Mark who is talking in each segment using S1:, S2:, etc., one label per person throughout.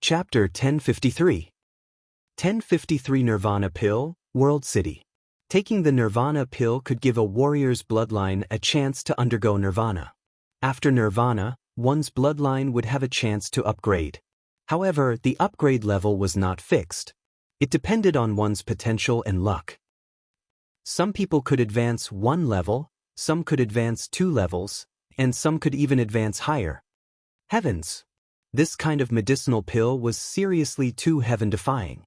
S1: Chapter 1053. 1053 Nirvana Pill, World City. Taking the Nirvana pill could give a warrior's bloodline a chance to undergo Nirvana. After Nirvana, one's bloodline would have a chance to upgrade. However, the upgrade level was not fixed. It depended on one's potential and luck. Some people could advance 1 level, some could advance 2 levels, and some could even advance higher. Heavens! This kind of medicinal pill was seriously too heaven-defying.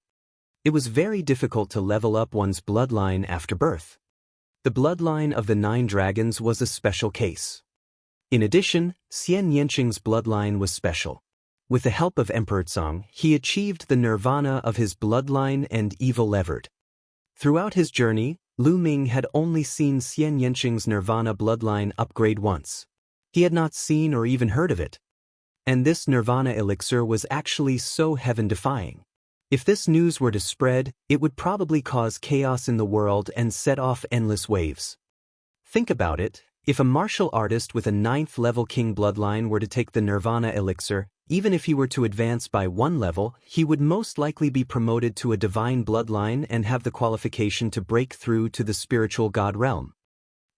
S1: It was very difficult to level up one's bloodline after birth. The bloodline of the 9 dragons was a special case. In addition, Xian Yanqing's bloodline was special. With the help of Emperor Tsang, he achieved the nirvana of his bloodline and evil levered. Throughout his journey, Lu Ming had only seen Xian Yanqing's nirvana bloodline upgrade once. He had not seen or even heard of it. And this nirvana elixir was actually so heaven-defying. If this news were to spread, it would probably cause chaos in the world and set off endless waves. Think about it, if a martial artist with a 9th level king bloodline were to take the nirvana elixir, even if he were to advance by 1 level, he would most likely be promoted to a divine bloodline and have the qualification to break through to the spiritual god realm.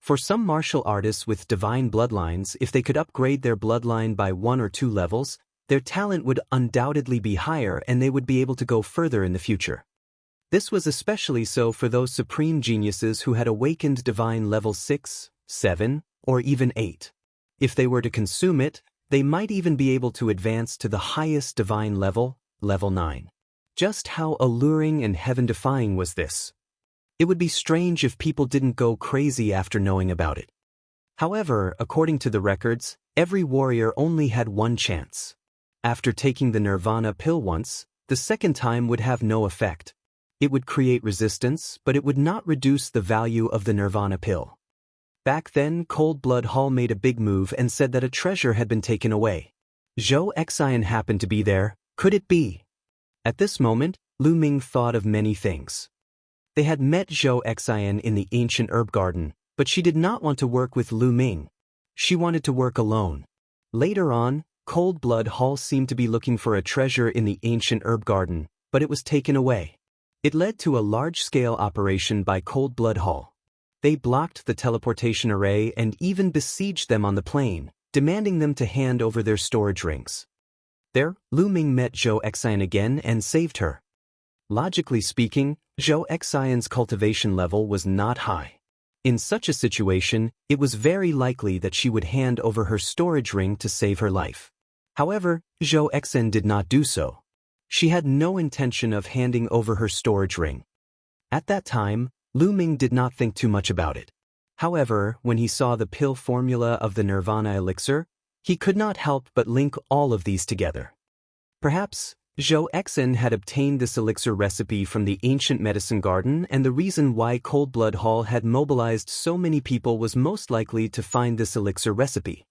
S1: For some martial artists with divine bloodlines, if they could upgrade their bloodline by 1 or 2 levels, their talent would undoubtedly be higher and they would be able to go further in the future. This was especially so for those supreme geniuses who had awakened divine level 6, 7, or even 8. If they were to consume it, they might even be able to advance to the highest divine level, level 9. Just how alluring and heaven-defying was this? It would be strange if people didn't go crazy after knowing about it. However, according to the records, every warrior only had 1 chance. After taking the nirvana pill once, the second time would have no effect. It would create resistance, but it would not reduce the value of the nirvana pill. Back then, Cold Blood Hall made a big move and said that a treasure had been taken away. Zhou Xian happened to be there. Could it be? At this moment, Lu Ming thought of many things. They had met Zhou Xian in the ancient herb garden, but she did not want to work with Lu Ming. She wanted to work alone. Later on, Cold Blood Hall seemed to be looking for a treasure in the ancient herb garden, but it was taken away. It led to a large-scale operation by Cold Blood Hall. They blocked the teleportation array and even besieged them on the plane, demanding them to hand over their storage rings. There, Lu Ming met Zhou Xian again and saved her. Logically speaking, Zhou Xian's cultivation level was not high. In such a situation, it was very likely that she would hand over her storage ring to save her life. However, Zhou Xian did not do so. She had no intention of handing over her storage ring. At that time, Lu Ming did not think too much about it. However, when he saw the pill formula of the nirvana elixir, he could not help but link all of these together. Perhaps, Zhou Xian had obtained this elixir recipe from the ancient medicine garden, and the reason why Cold Blood Hall had mobilized so many people was most likely to find this elixir recipe.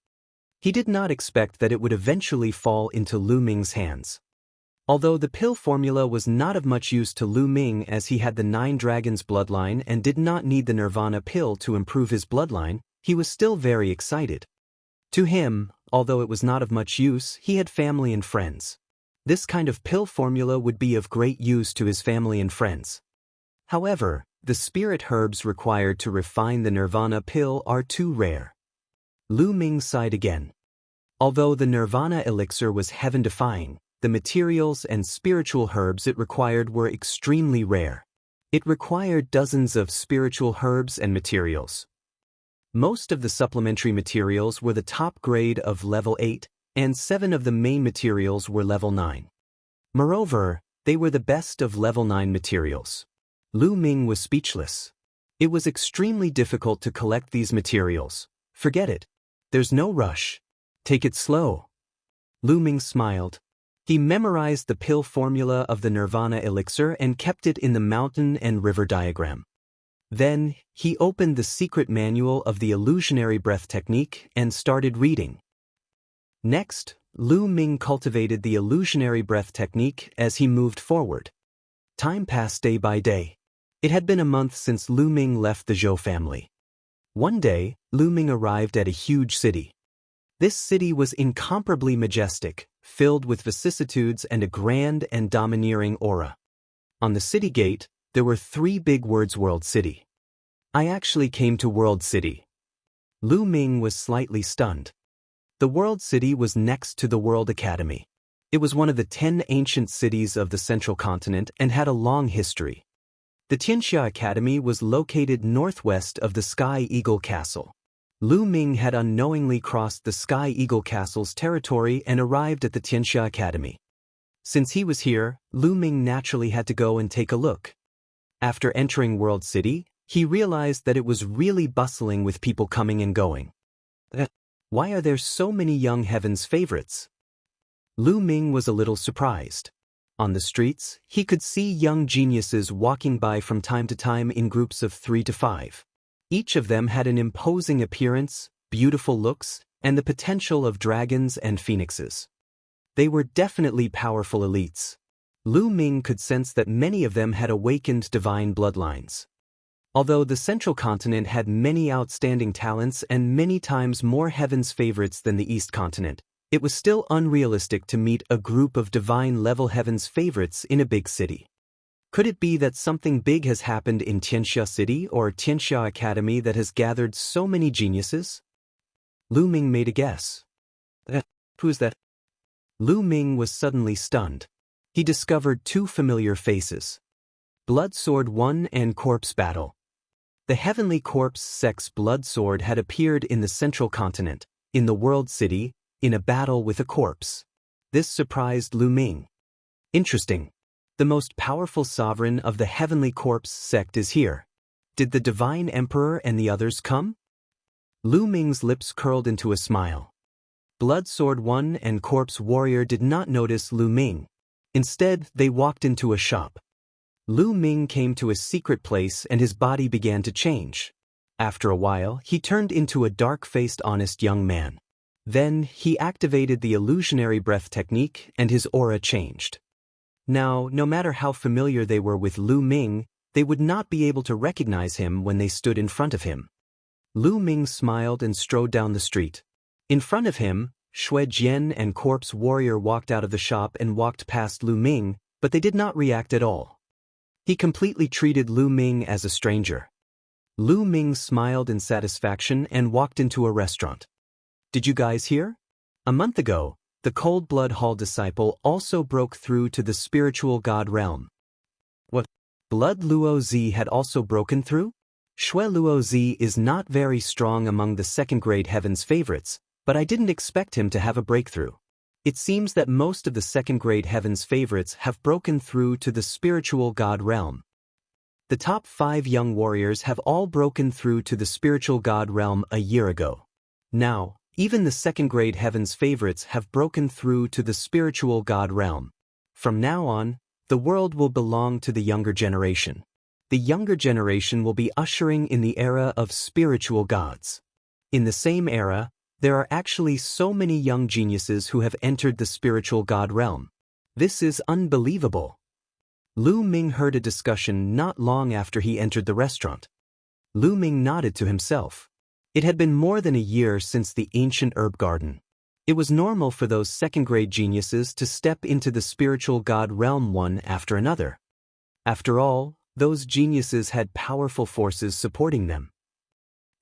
S1: He did not expect that it would eventually fall into Lu Ming's hands. Although the pill formula was not of much use to Lu Ming as he had the 9 dragons bloodline and did not need the nirvana pill to improve his bloodline, he was still very excited. To him, although it was not of much use, he had family and friends. This kind of pill formula would be of great use to his family and friends. However, the spirit herbs required to refine the nirvana pill are too rare. Lu Ming sighed again. Although the nirvana elixir was heaven-defying, the materials and spiritual herbs it required were extremely rare. It required dozens of spiritual herbs and materials. Most of the supplementary materials were the top grade of level 8, and 7 of the main materials were level 9. Moreover, they were the best of level 9 materials. Lu Ming was speechless. It was extremely difficult to collect these materials. Forget it. There's no rush. Take it slow. Lu Ming smiled. He memorized the pill formula of the nirvana elixir and kept it in the mountain and river diagram. Then, he opened the secret manual of the illusionary breath technique and started reading. Next, Lu Ming cultivated the illusionary breath technique as he moved forward. Time passed day by day. It had been a month since Lu Ming left the Zhou family. One day, Lu Ming arrived at a huge city. This city was incomparably majestic, filled with vicissitudes and a grand and domineering aura. On the city gate, there were 3 big words World City. I actually came to World City. Lu Ming was slightly stunned. The World City was next to the World Academy. It was one of the 10 ancient cities of the Central Continent and had a long history. The Tianxia Academy was located northwest of the Sky Eagle Castle. Lu Ming had unknowingly crossed the Sky Eagle Castle's territory and arrived at the Tianxia Academy. Since he was here, Lu Ming naturally had to go and take a look. After entering World City, he realized that it was really bustling with people coming and going. Why are there so many young heaven's favorites? Lu Ming was a little surprised. On the streets, he could see young geniuses walking by from time to time in groups of 3 to 5. Each of them had an imposing appearance, beautiful looks, and the potential of dragons and phoenixes. They were definitely powerful elites. Lu Ming could sense that many of them had awakened divine bloodlines. Although the Central Continent had many outstanding talents and many times more heaven's favorites than the East Continent, it was still unrealistic to meet a group of divine-level heaven's favorites in a big city. Could it be that something big has happened in Tianxia City or Tianxia Academy that has gathered so many geniuses? Lu Ming made a guess. Who's that? Lu Ming was suddenly stunned. He discovered 2 familiar faces. Blood Sword 1 and Corpse Battle. The Heavenly Corpse Sex Blood Sword had appeared in the Central Continent, in the World City, in a battle with a corpse. This surprised Lu Ming. Interesting. The most powerful sovereign of the Heavenly Corpse sect is here. Did the Divine Emperor and the others come? Lu Ming's lips curled into a smile. Blood Sword 1 and Corpse Warrior did not notice Lu Ming. Instead, they walked into a shop. Lu Ming came to a secret place and his body began to change. After a while, he turned into a dark-faced honest young man. Then, he activated the illusionary breath technique and his aura changed. Now, no matter how familiar they were with Lu Ming, they would not be able to recognize him when they stood in front of him. Lu Ming smiled and strode down the street. In front of him, Shui Jian and Corpse Warrior walked out of the shop and walked past Lu Ming, but they did not react at all. He completely treated Lu Ming as a stranger. Lu Ming smiled in satisfaction and walked into a restaurant. Did you guys hear? A month ago, the Cold Blood Hall disciple also broke through to the spiritual god realm. What? Blood Luo Zi had also broken through? Shui Luo Zi is not very strong among the second-grade heaven's favorites, but I didn't expect him to have a breakthrough. It seems that most of the second-grade heaven's favorites have broken through to the spiritual god realm. The top 5 young warriors have all broken through to the spiritual god realm a year ago. Now, even the second-grade heaven's favorites have broken through to the spiritual god realm. From now on, the world will belong to the younger generation. The younger generation will be ushering in the era of spiritual gods. In the same era, there are actually so many young geniuses who have entered the spiritual god realm. This is unbelievable. Lu Ming heard a discussion not long after he entered the restaurant. Lu Ming nodded to himself. It had been more than a year since the ancient herb garden. It was normal for those second-grade geniuses to step into the spiritual god realm one after another. After all, those geniuses had powerful forces supporting them.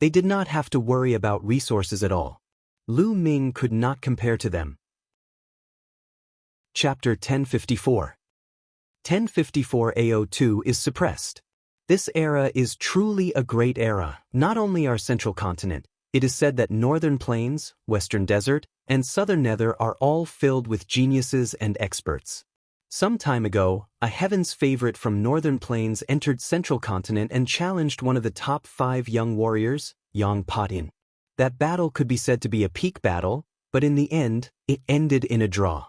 S1: They did not have to worry about resources at all. Lu Ming could not compare to them. Chapter 1054. 1054 AO2 is suppressed. This era is truly a great era, not only our central continent. It is said that northern plains, western desert, and southern nether are all filled with geniuses and experts. Some time ago, a heaven's favorite from northern plains entered central continent and challenged one of the top 5 young warriors, Yang Patin. That battle could be said to be a peak battle, but in the end, it ended in a draw.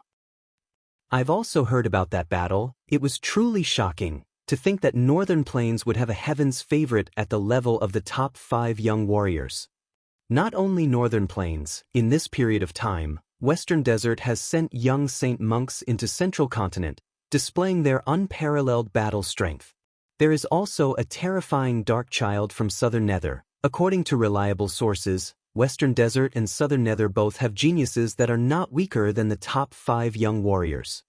S1: I've also heard about that battle. It was truly shocking to think that northern plains would have a heaven's favorite at the level of the top 5 young warriors. Not only northern plains, in this period of time, western desert has sent young saint monks into central continent, displaying their unparalleled battle strength. There is also a terrifying dark child from southern nether. According to reliable sources, Western Desert and Southern Nether both have geniuses that are not weaker than the top 5 young warriors.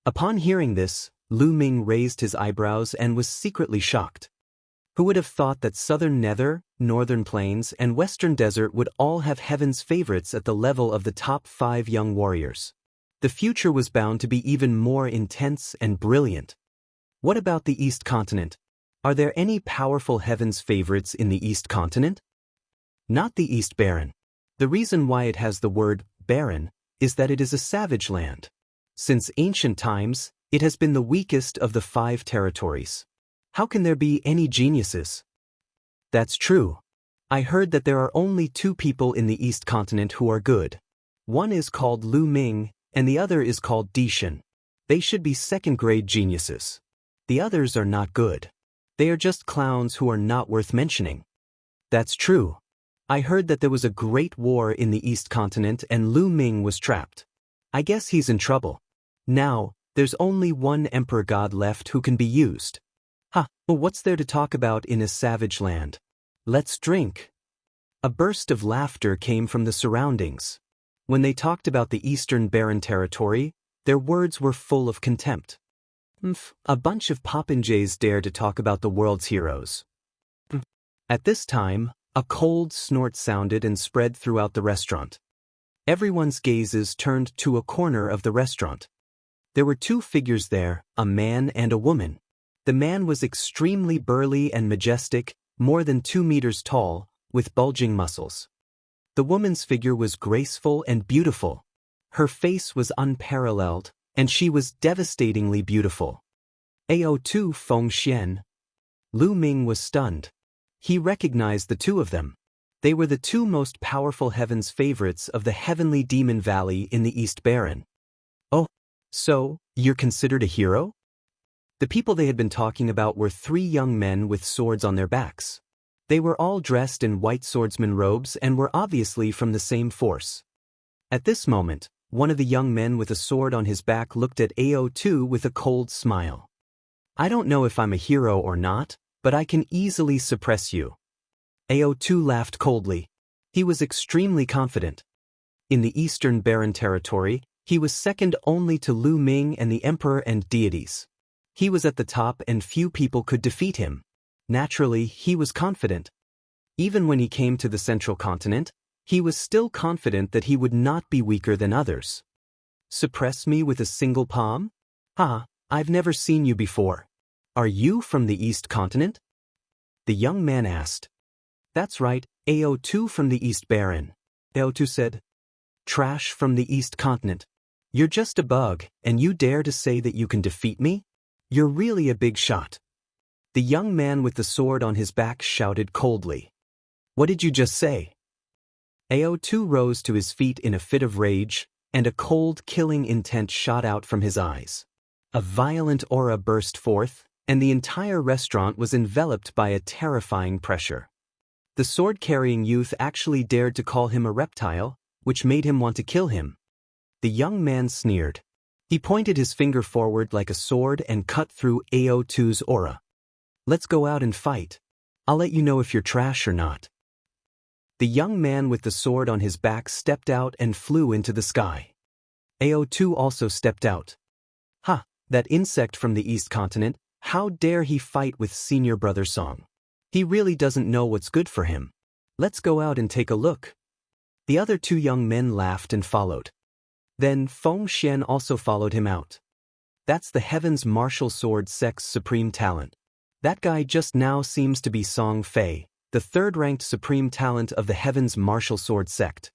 S1: Upon hearing this, Lu Ming raised his eyebrows and was secretly shocked. Who would have thought that Southern Nether, Northern Plains, and Western Desert would all have heaven's favorites at the level of the top 5 young warriors? The future was bound to be even more intense and brilliant. What about the East Continent? Are there any powerful heaven's favorites in the East Continent? Not the East Barren. The reason why it has the word barren is that it is a savage land. Since ancient times, it has been the weakest of the 5 territories. How can there be any geniuses? That's true. I heard that there are only 2 people in the East Continent who are good. One is called Lu Ming, and the other is called Dishan. They should be second-grade geniuses. The others are not good. They are just clowns who are not worth mentioning. That's true. I heard that there was a great war in the East Continent and Lu Ming was trapped. I guess he's in trouble. Now, there's only one emperor god left who can be used. Well, what's there to talk about in a savage land? Let's drink. A burst of laughter came from the surroundings. When they talked about the Eastern Barren Territory, their words were full of contempt. A bunch of popinjays dare to talk about the world's heroes. At this time, a cold snort sounded and spread throughout the restaurant. Everyone's gazes turned to a corner of the restaurant. There were 2 figures there, a man and a woman. The man was extremely burly and majestic, more than 2 meters tall, with bulging muscles. The woman's figure was graceful and beautiful. Her face was unparalleled, and she was devastatingly beautiful. Ao2 Feng Xian. Lu Ming was stunned. He recognized the 2 of them. They were the 2 most powerful heaven's favorites of the heavenly demon valley in the East Barren. Oh, so, you're considered a hero? The people they had been talking about were 3 young men with swords on their backs. They were all dressed in white swordsman robes and were obviously from the same force. At this moment, one of the young men with a sword on his back looked at Ao2 with a cold smile. I don't know if I'm a hero or not, but I can easily suppress you. Ao2 laughed coldly. He was extremely confident. In the Eastern Barren Territory, he was second only to Lu Ming and the Emperor and deities. He was at the top and few people could defeat him. Naturally, he was confident. Even when he came to the Central Continent, he was still confident that he would not be weaker than others. Suppress me with a single palm? I've never seen you before. Are you from the East Continent? The young man asked. That's right, Ao2 from the East Barren. Ao2 said. Trash from the East Continent. You're just a bug, and you dare to say that you can defeat me? You're really a big shot. The young man with the sword on his back shouted coldly. What did you just say? Ao2 rose to his feet in a fit of rage, and a cold, killing intent shot out from his eyes. A violent aura burst forth, and the entire restaurant was enveloped by a terrifying pressure. The sword-carrying youth actually dared to call him a reptile, which made him want to kill him. The young man sneered. He pointed his finger forward like a sword and cut through Ao2's aura. Let's go out and fight. I'll let you know if you're trash or not. The young man with the sword on his back stepped out and flew into the sky. Ao2 also stepped out. That insect from the East Continent, how dare he fight with Senior Brother Song? He really doesn't know what's good for him. Let's go out and take a look. The other 2 young men laughed and followed. Then Feng Xian also followed him out. That's the Heaven's Martial Sword Sect's supreme talent. That guy just now seems to be Song Fei, the 3rd-ranked supreme talent of the Heaven's Martial Sword Sect.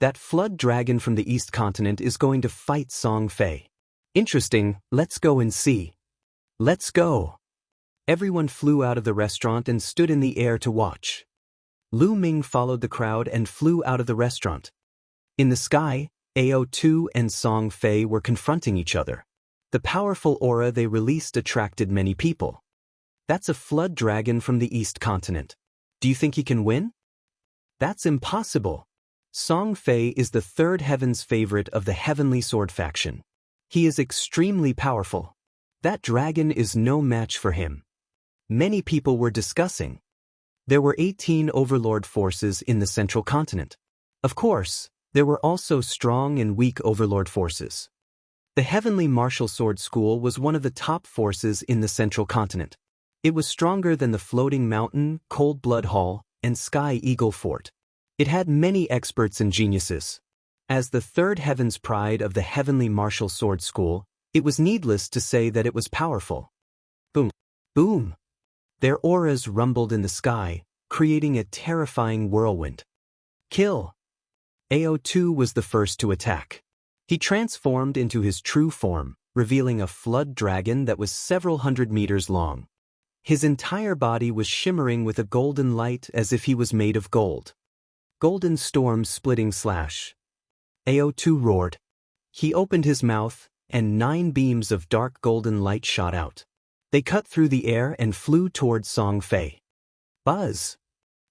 S1: That flood dragon from the East Continent is going to fight Song Fei. Interesting, let's go and see. Let's go. Everyone flew out of the restaurant and stood in the air to watch. Lu Ming followed the crowd and flew out of the restaurant. In the sky, Ao2 and Song Fei were confronting each other. The powerful aura they released attracted many people. That's a flood dragon from the East Continent. Do you think he can win? That's impossible. Song Fei is the 3rd heaven's favorite of the Heavenly Sword faction. He is extremely powerful. That dragon is no match for him. Many people were discussing. There were 18 overlord forces in the Central Continent. Of course, there were also strong and weak overlord forces. The Heavenly Martial Sword School was one of the top forces in the Central Continent. It was stronger than the Floating Mountain, Cold Blood Hall, and Sky Eagle Fort. It had many experts and geniuses. As the third heaven's pride of the Heavenly Martial Sword School, it was needless to say that it was powerful. Boom. Boom. Their auras rumbled in the sky, creating a terrifying whirlwind. Kill. AO2 was the first to attack. He transformed into his true form, revealing a flood dragon that was several hundred meters long. His entire body was shimmering with a golden light as if he was made of gold. Golden storm splitting slash. AO2 roared. He opened his mouth, and 9 beams of dark golden light shot out. They cut through the air and flew toward Song Fei. Buzz!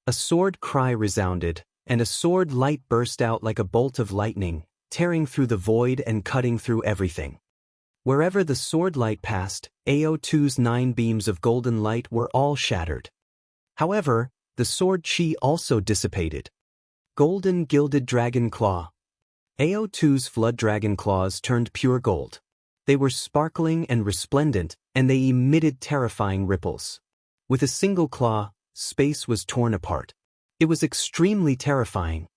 S1: A sword cry resounded, and a sword light burst out like a bolt of lightning, tearing through the void and cutting through everything. Wherever the sword light passed, AO2's 9 beams of golden light were all shattered. However, the sword chi also dissipated. Golden Gilded Dragon Claw. AO2's Flood Dragon Claws turned pure gold. They were sparkling and resplendent, and they emitted terrifying ripples. With a single claw, space was torn apart. It was extremely terrifying.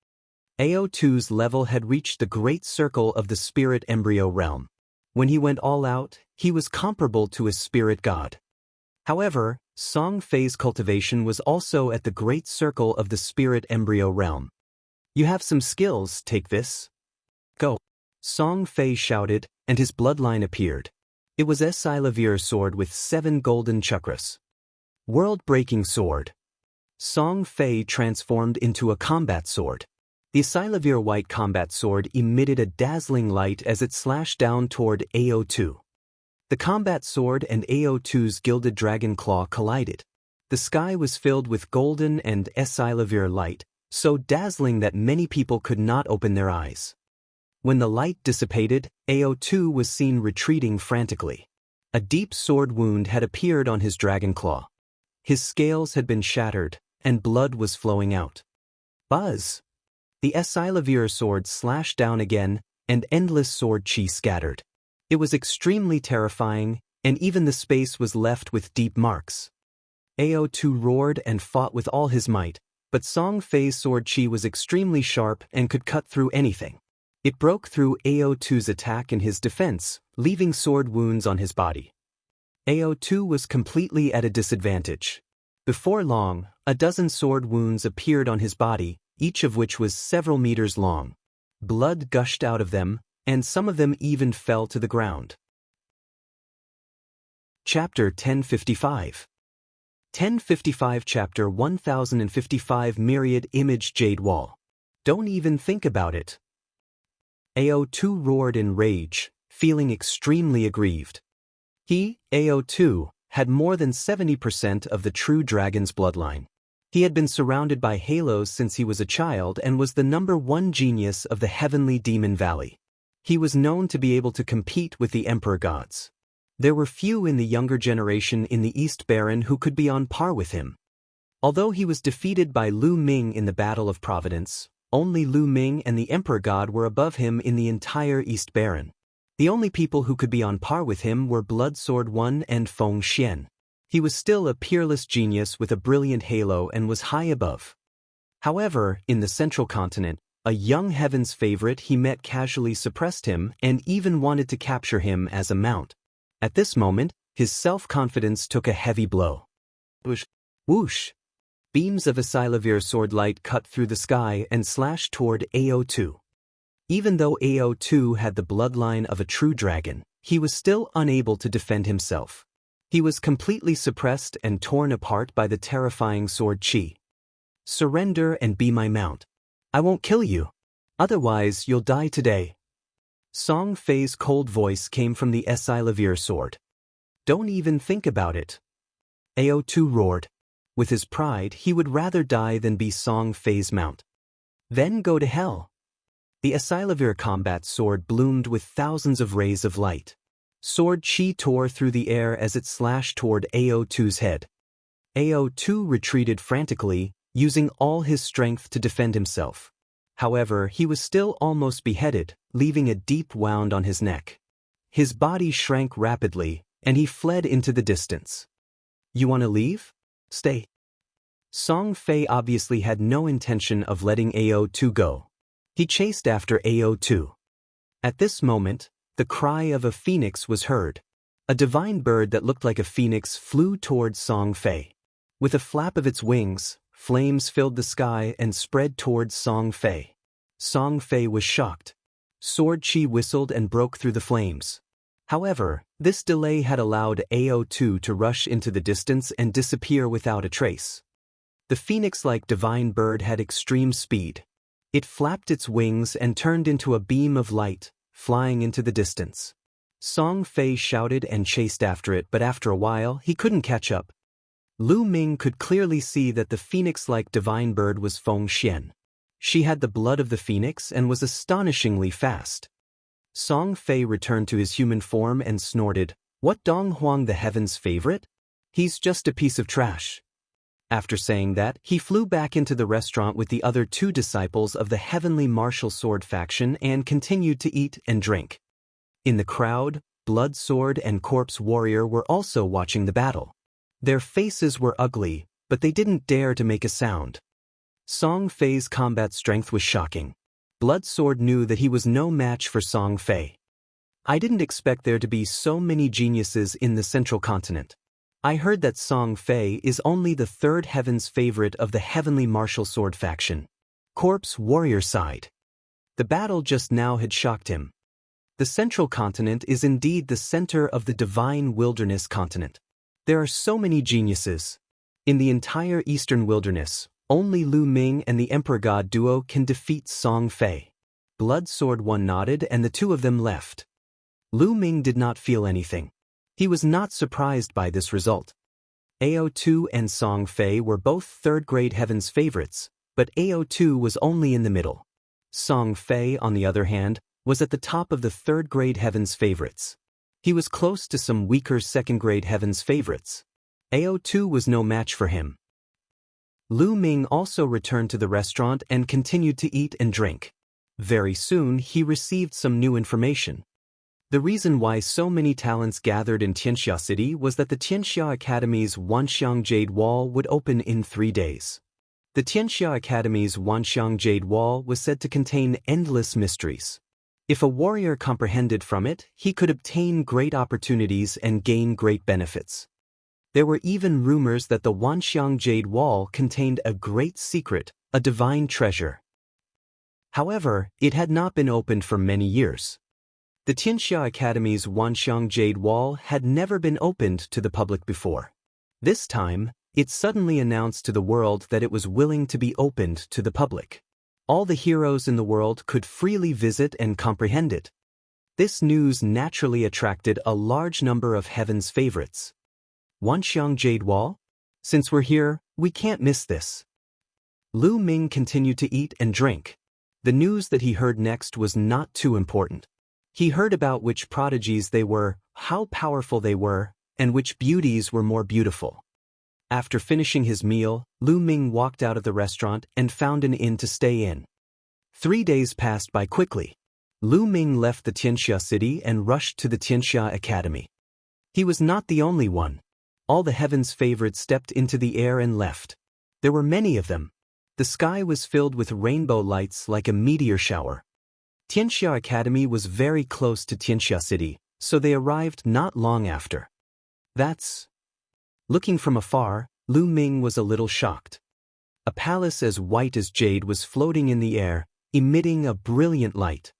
S1: AO2's level had reached the great circle of the spirit embryo realm. When he went all out, he was comparable to a spirit god. However, Song Fei's cultivation was also at the great circle of the spirit embryo realm. You have some skills, take this. Go. Song Fei shouted, and his bloodline appeared. It was Esilavir sword with 7 golden chakras. World-breaking sword. Song Fei transformed into a combat sword. The Esilavir white combat sword emitted a dazzling light as it slashed down toward AO2. The combat sword and AO2's gilded dragon claw collided. The sky was filled with golden and Esilavir light, so dazzling that many people could not open their eyes. When the light dissipated, AO2 was seen retreating frantically. A deep sword wound had appeared on his dragon claw. His scales had been shattered, and blood was flowing out. Buzz! The Esilavir sword slashed down again, and endless sword chi scattered. It was extremely terrifying, and even the space was left with deep marks. AO2 roared and fought with all his might, but Song Fei's sword chi was extremely sharp and could cut through anything. It broke through AO2's attack and his defense, leaving sword wounds on his body. AO2 was completely at a disadvantage. Before long, a dozen sword wounds appeared on his body, each of which was several meters long. Blood gushed out of them, and some of them even fell to the ground. Chapter 1055. 1055 Chapter 1055 Myriad Image Jade Wall. Don't even think about it. AO2 roared in rage, feeling extremely aggrieved. He, AO2, had more than 70% of the true dragon's bloodline. He had been surrounded by halos since he was a child and was the #1 genius of the heavenly demon valley. He was known to be able to compete with the emperor gods. There were few in the younger generation in the East Baron who could be on par with him. Although he was defeated by Lu Ming in the Battle of Providence, only Lu Ming and the Emperor God were above him in the entire East Baron. The only people who could be on par with him were Blood Sword 1 and Feng Xian. He was still a peerless genius with a brilliant halo and was high above. However, in the Central Continent, a young heaven's favorite he met casually suppressed him and even wanted to capture him as a mount. At this moment, his self-confidence took a heavy blow. Whoosh! Whoosh! Beams of Esilavir sword light cut through the sky and slashed toward AO2. Even though AO2 had the bloodline of a true dragon, he was still unable to defend himself. He was completely suppressed and torn apart by the terrifying sword chi. Surrender and be my mount. I won't kill you. Otherwise, you'll die today. Song Fei's cold voice came from the Esilavir sword. Don't even think about it. AO2 roared. With his pride, he would rather die than be Song Fei's mount. Then go to hell. The Esilavir combat sword bloomed with thousands of rays of light. Sword chi tore through the air as it slashed toward AO2's head. AO2 retreated frantically, using all his strength to defend himself. However, he was still almost beheaded, leaving a deep wound on his neck. His body shrank rapidly, and he fled into the distance. You want to leave? Stay. Song Fei obviously had no intention of letting AO2 go. He chased after AO2. At this moment, the cry of a phoenix was heard. A divine bird that looked like a phoenix flew towards Song Fei. With a flap of its wings, flames filled the sky and spread towards Song Fei. Song Fei was shocked. Sword Chi whistled and broke through the flames. However, this delay had allowed AO2 to rush into the distance and disappear without a trace. The phoenix-like divine bird had extreme speed. It flapped its wings and turned into a beam of light, flying into the distance. Song Fei shouted and chased after it, but after a while, he couldn't catch up. Lu Ming could clearly see that the phoenix-like divine bird was Feng Xian. She had the blood of the phoenix and was astonishingly fast. Song Fei returned to his human form and snorted, "What, Dong Huang, the heaven's favorite? He's just a piece of trash." After saying that, he flew back into the restaurant with the other 2 disciples of the heavenly martial sword faction and continued to eat and drink. In the crowd, Blood Sword and Corpse Warrior were also watching the battle. Their faces were ugly, but they didn't dare to make a sound. Song Fei's combat strength was shocking. Blood Sword knew that he was no match for Song Fei. "I didn't expect there to be so many geniuses in the Central Continent. I heard that Song Fei is only the 3rd heaven's favorite of the heavenly martial sword faction." Corpse Warrior sighed. The battle just now had shocked him. The Central Continent is indeed the center of the divine wilderness continent. There are so many geniuses. In the entire Eastern Wilderness, only Lu Ming and the Emperor God duo can defeat Song Fei. Blood Sword 1 nodded and the 2 of them left. Lu Ming did not feel anything. He was not surprised by this result. AO2 and Song Fei were both 3rd-grade heaven's favorites, but AO2 was only in the middle. Song Fei, on the other hand, was at the top of the 3rd-grade heaven's favorites. He was close to some weaker 2nd-grade heaven's favorites. AO2 was no match for him. Lu Ming also returned to the restaurant and continued to eat and drink. Very soon he received some new information. The reason why so many talents gathered in Tianxia City was that the Tianxia Academy's Wanxiang Jade Wall would open in 3 days. The Tianxia Academy's Wanxiang Jade Wall was said to contain endless mysteries. If a warrior comprehended from it, he could obtain great opportunities and gain great benefits. There were even rumors that the Wanxiang Jade Wall contained a great secret, a divine treasure. However, it had not been opened for many years. The Tianxia Academy's Wanxiang Jade Wall had never been opened to the public before. This time, it suddenly announced to the world that it was willing to be opened to the public. All the heroes in the world could freely visit and comprehend it. This news naturally attracted a large number of heaven's favorites. Wanxiang Jade Wall? Since we're here, we can't miss this. Lu Ming continued to eat and drink. The news that he heard next was not too important. He heard about which prodigies they were, how powerful they were, and which beauties were more beautiful. After finishing his meal, Lu Ming walked out of the restaurant and found an inn to stay in. 3 days passed by quickly. Lu Ming left the Tianxia City and rushed to the Tianxia Academy. He was not the only one. All the heaven's favorites stepped into the air and left. There were many of them. The sky was filled with rainbow lights like a meteor shower. Tianxia Academy was very close to Tianxia City, so they arrived not long after. Looking from afar, Lu Ming was a little shocked. A palace as white as jade was floating in the air, emitting a brilliant light.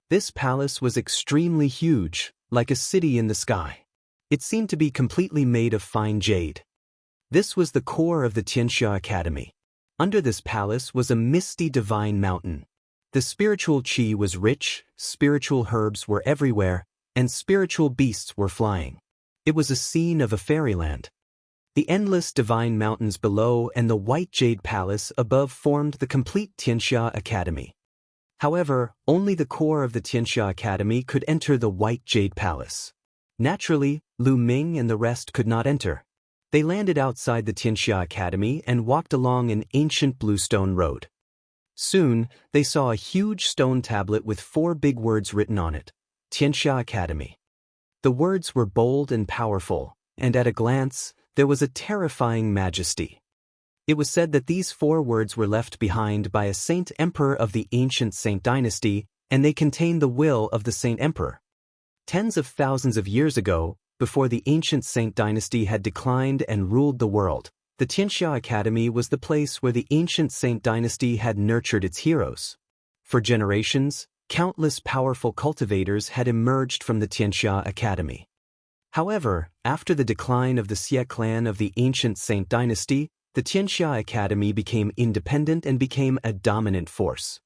S1: This palace was extremely huge, like a city in the sky. It seemed to be completely made of fine jade. This was the core of the Tianxia Academy. Under this palace was a misty divine mountain. The spiritual qi was rich, spiritual herbs were everywhere, and spiritual beasts were flying. It was a scene of a fairyland. The endless divine mountains below and the white jade palace above formed the complete Tianxia Academy. However, only the core of the Tianxia Academy could enter the white jade palace. Naturally, Lu Ming and the rest could not enter. They landed outside the Tianxia Academy and walked along an ancient bluestone road. Soon, they saw a huge stone tablet with 4 big words written on it: Tianxia Academy. The words were bold and powerful, and at a glance, there was a terrifying majesty. It was said that these 4 words were left behind by a saint emperor of the ancient Saint dynasty, and they contain the will of the saint emperor. Tens of thousands of years ago, before the ancient Saint dynasty had declined and ruled the world, the Tianxia Academy was the place where the ancient Saint dynasty had nurtured its heroes. For generations, countless powerful cultivators had emerged from the Tianxia Academy. However, after the decline of the Xie clan of the ancient Saint dynasty, the Tianxia Academy became independent and became a dominant force.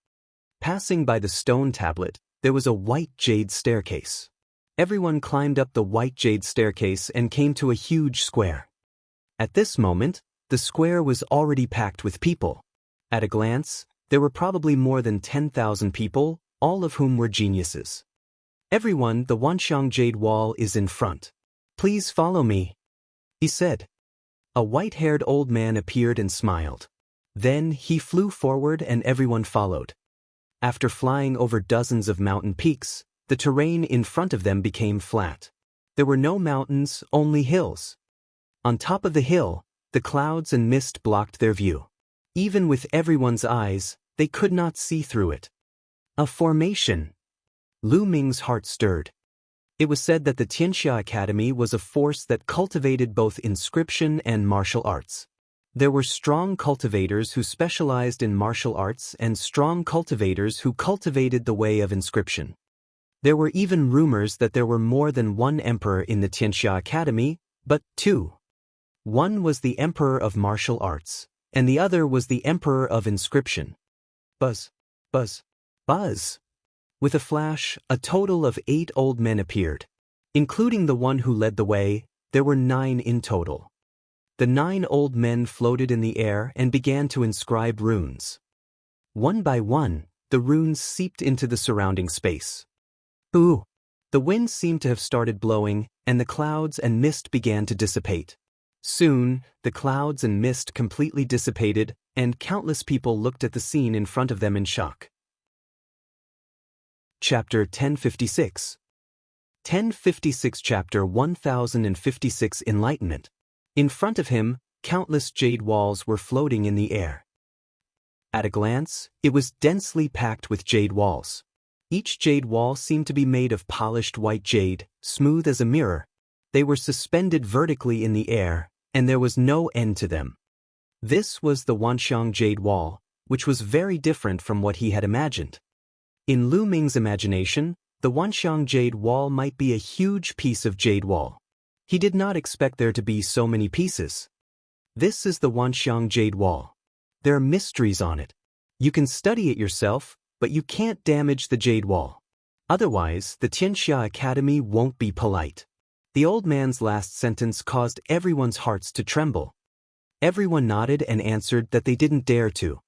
S1: Passing by the stone tablet, there was a white jade staircase. Everyone climbed up the white jade staircase and came to a huge square. At this moment, the square was already packed with people. At a glance, there were probably more than 10,000 people, all of whom were geniuses. Everyone, the Wanxiang Jade Wall is in front. Please follow me, he said. A white-haired old man appeared and smiled. Then he flew forward and everyone followed. After flying over dozens of mountain peaks, the terrain in front of them became flat. There were no mountains, only hills. On top of the hill, the clouds and mist blocked their view. Even with everyone's eyes, they could not see through it. A formation. Lu Ming's heart stirred. It was said that the Tianxia Academy was a force that cultivated both inscription and martial arts. There were strong cultivators who specialized in martial arts and strong cultivators who cultivated the way of inscription. There were even rumors that there were more than one emperor in the Tianxia Academy, but 2. One was the emperor of martial arts, and the other was the emperor of inscription. Buzz, buzz, buzz. With a flash, a total of 8 old men appeared. Including the one who led the way, there were 9 in total. The 9 old men floated in the air and began to inscribe runes. One by one, the runes seeped into the surrounding space. Ooh! The wind seemed to have started blowing, and the clouds and mist began to dissipate. Soon, the clouds and mist completely dissipated, and countless people looked at the scene in front of them in shock. Chapter 1056. 1056 Chapter 1056 Enlightenment. In front of him, countless jade walls were floating in the air. At a glance, it was densely packed with jade walls. Each jade wall seemed to be made of polished white jade, smooth as a mirror. They were suspended vertically in the air, and there was no end to them. This was the Wanxiang Jade Wall, which was very different from what he had imagined. In Lu Ming's imagination, the Wanxiang Jade Wall might be a huge piece of jade wall. He did not expect there to be so many pieces. This is the Wanxiang Jade Wall. There are mysteries on it. You can study it yourself, but you can't damage the jade wall. Otherwise, the Tianxia Academy won't be polite. The old man's last sentence caused everyone's hearts to tremble. Everyone nodded and answered that they didn't dare to.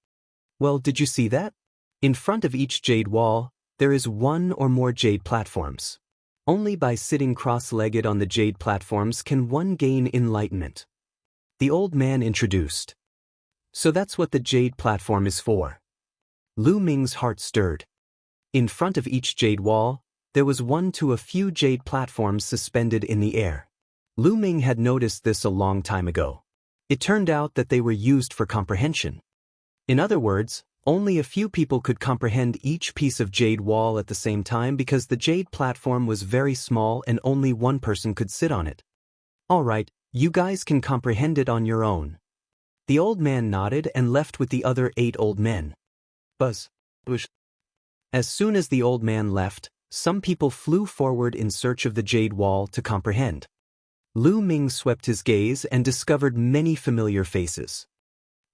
S1: Well, did you see that? In front of each jade wall, there is 1 or more jade platforms. Only by sitting cross-legged on the jade platforms can one gain enlightenment. The old man introduced. So that's what the jade platform is for. Lu Ming's heart stirred. In front of each jade wall, there was 1 to a few jade platforms suspended in the air. Lu Ming had noticed this a long time ago. It turned out that they were used for comprehension. In other words, only a few people could comprehend each piece of jade wall at the same time because the jade platform was very small and only one person could sit on it. All right, you guys can comprehend it on your own. The old man nodded and left with the other 8 old men. Buzz, bush. As soon as the old man left, some people flew forward in search of the jade wall to comprehend. Lu Ming swept his gaze and discovered many familiar faces.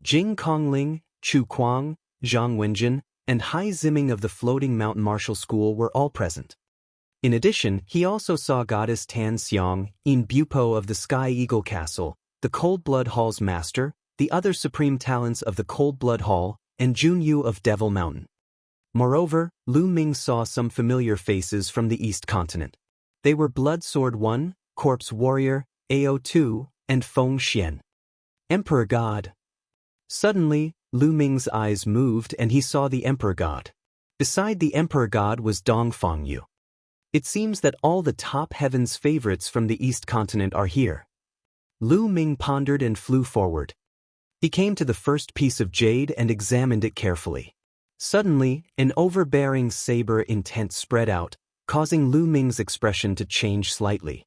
S1: Jing Kongling, Chu Kuang, Zhang Wenjin, and Hai Ziming of the Floating Mountain Martial School were all present. In addition, he also saw Goddess Tan Xiang, In Bupo of the Sky Eagle Castle, the Cold Blood Hall's master, the other supreme talents of the Cold Blood Hall, and Jun Yu of Devil Mountain. Moreover, Lu Ming saw some familiar faces from the East Continent. They were Blood Sword 1, Corpse Warrior, Ao 2, and Feng Xian. Emperor God. Suddenly, Lu Ming's eyes moved and he saw the Emperor God. Beside the Emperor God was Dongfang Yu. It seems that all the top heaven's favorites from the East continent are here. Lu Ming pondered and flew forward. He came to the first piece of jade and examined it carefully. Suddenly, an overbearing saber intent spread out, causing Lu Ming's expression to change slightly.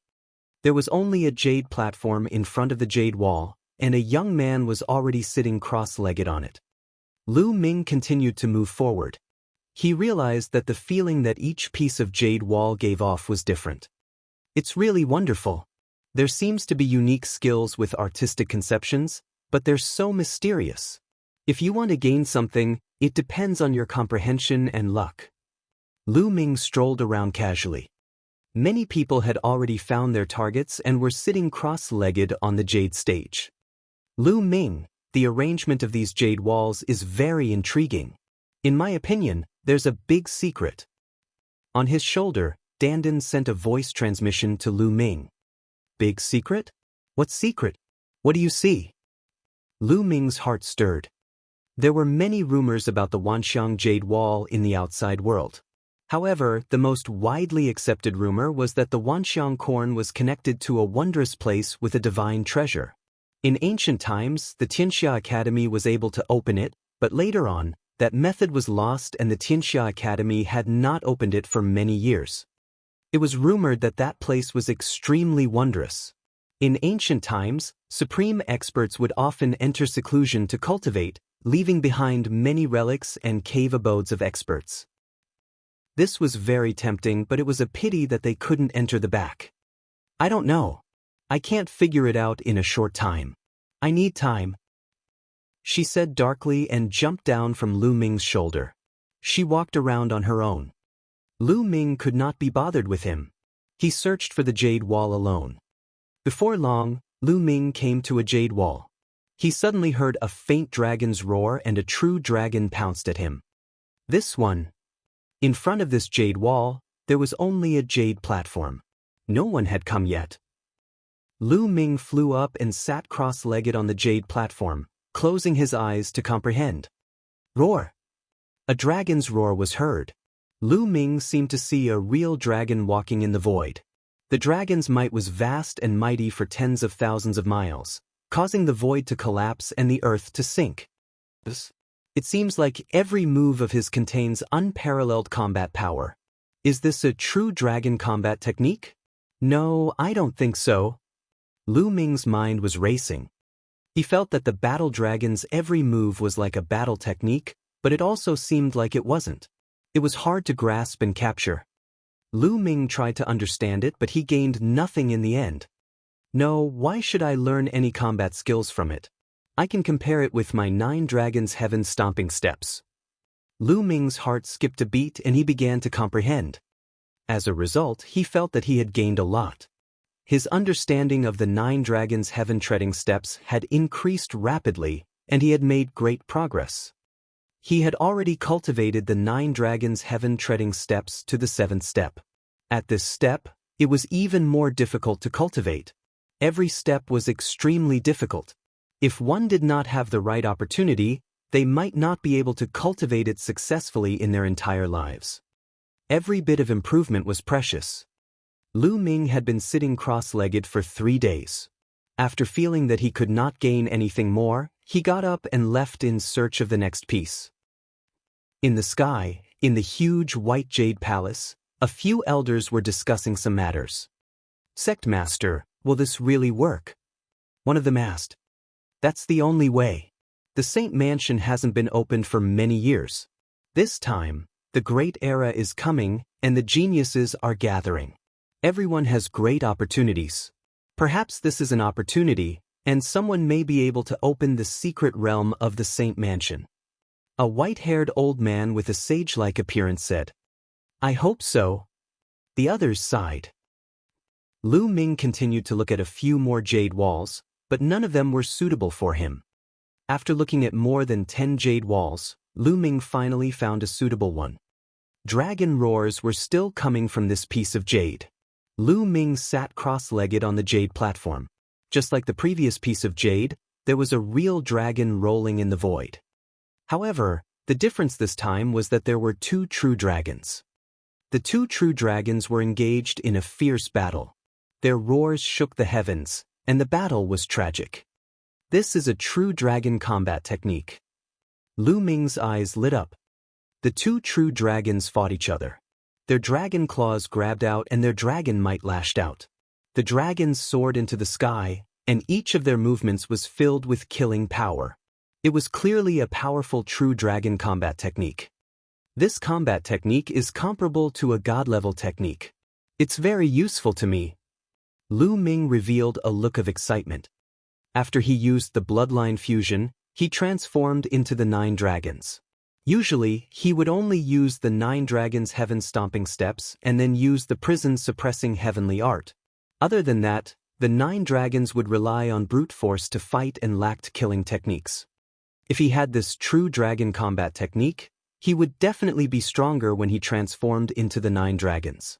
S1: There was only a jade platform in front of the jade wall, and a young man was already sitting cross-legged on it. Lu Ming continued to move forward. He realized that the feeling that each piece of jade wall gave off was different. It's really wonderful. There seems to be unique skills with artistic conceptions, but they're so mysterious. If you want to gain something, it depends on your comprehension and luck. Lu Ming strolled around casually. Many people had already found their targets and were sitting cross-legged on the jade stage. Lu Ming, the arrangement of these jade walls is very intriguing. In my opinion, there's a big secret. On his shoulder, Dandan sent a voice transmission to Lu Ming. Big secret? What secret? What do you see? Lu Ming's heart stirred. There were many rumors about the Wanxiang Jade Wall in the outside world. However, the most widely accepted rumor was that the Wanxiang corn was connected to a wondrous place with a divine treasure. In ancient times, the Tianxia Academy was able to open it, but later on, that method was lost and the Tianxia Academy had not opened it for many years. It was rumored that that place was extremely wondrous. In ancient times, supreme experts would often enter seclusion to cultivate, leaving behind many relics and cave abodes of experts. This was very tempting, but it was a pity that they couldn't enter the back. I don't know. I can't figure it out in a short time. I need time, she said darkly and jumped down from Lu Ming's shoulder. She walked around on her own. Lu Ming could not be bothered with him. He searched for the jade wall alone. Before long, Lu Ming came to a jade wall. He suddenly heard a faint dragon's roar and a true dragon pounced at him. This one. In front of this jade wall, there was only a jade platform. No one had come yet. Lu Ming flew up and sat cross-legged on the jade platform, closing his eyes to comprehend. Roar! A dragon's roar was heard. Lu Ming seemed to see a real dragon walking in the void. The dragon's might was vast and mighty for tens of thousands of miles, causing the void to collapse and the earth to sink. It seems like every move of his contains unparalleled combat power. Is this a true dragon combat technique? No, I don't think so. Lu Ming's mind was racing. He felt that the battle dragon's every move was like a battle technique, but it also seemed like it wasn't. It was hard to grasp and capture. Lu Ming tried to understand it, but he gained nothing in the end. No, why should I learn any combat skills from it? I can compare it with my 9 dragons' heaven stomping steps. Lu Ming's heart skipped a beat and he began to comprehend. As a result, he felt that he had gained a lot. His understanding of the 9 dragons' heaven treading steps had increased rapidly, and he had made great progress. He had already cultivated the 9 dragons' heaven treading steps to the 7th step. At this step, it was even more difficult to cultivate. Every step was extremely difficult. If one did not have the right opportunity, they might not be able to cultivate it successfully in their entire lives. Every bit of improvement was precious. Lu Ming had been sitting cross-legged for 3 days. After feeling that he could not gain anything more, he got up and left in search of the next piece. In the sky, in the huge white jade palace, a few elders were discussing some matters. Sect Master, will this really work? One of them asked. That's the only way. The Saint Mansion hasn't been opened for many years. This time, the great era is coming and the geniuses are gathering. Everyone has great opportunities. Perhaps this is an opportunity, and someone may be able to open the secret realm of the Saint Mansion. A white-haired old man with a sage-like appearance said. I hope so. The others sighed. Lu Ming continued to look at a few more jade walls, but none of them were suitable for him. After looking at more than 10 jade walls, Lu Ming finally found a suitable one. Dragon roars were still coming from this piece of jade. Lu Ming sat cross-legged on the jade platform. Just like the previous piece of jade, there was a real dragon rolling in the void. However, the difference this time was that there were two true dragons. The two true dragons were engaged in a fierce battle. Their roars shook the heavens, and the battle was tragic. This is a true dragon combat technique. Lu Ming's eyes lit up. The two true dragons fought each other. Their dragon claws grabbed out and their dragon might lashed out. The dragons soared into the sky, and each of their movements was filled with killing power. It was clearly a powerful true dragon combat technique. This combat technique is comparable to a god-level technique. It's very useful to me. Lu Ming revealed a look of excitement. After he used the bloodline fusion, he transformed into the 9 dragons. Usually, he would only use the 9 dragons' heaven-stomping steps and then use the prison-suppressing heavenly art. Other than that, the 9 dragons would rely on brute force to fight and lacked killing techniques. If he had this true dragon combat technique, he would definitely be stronger when he transformed into the 9 dragons.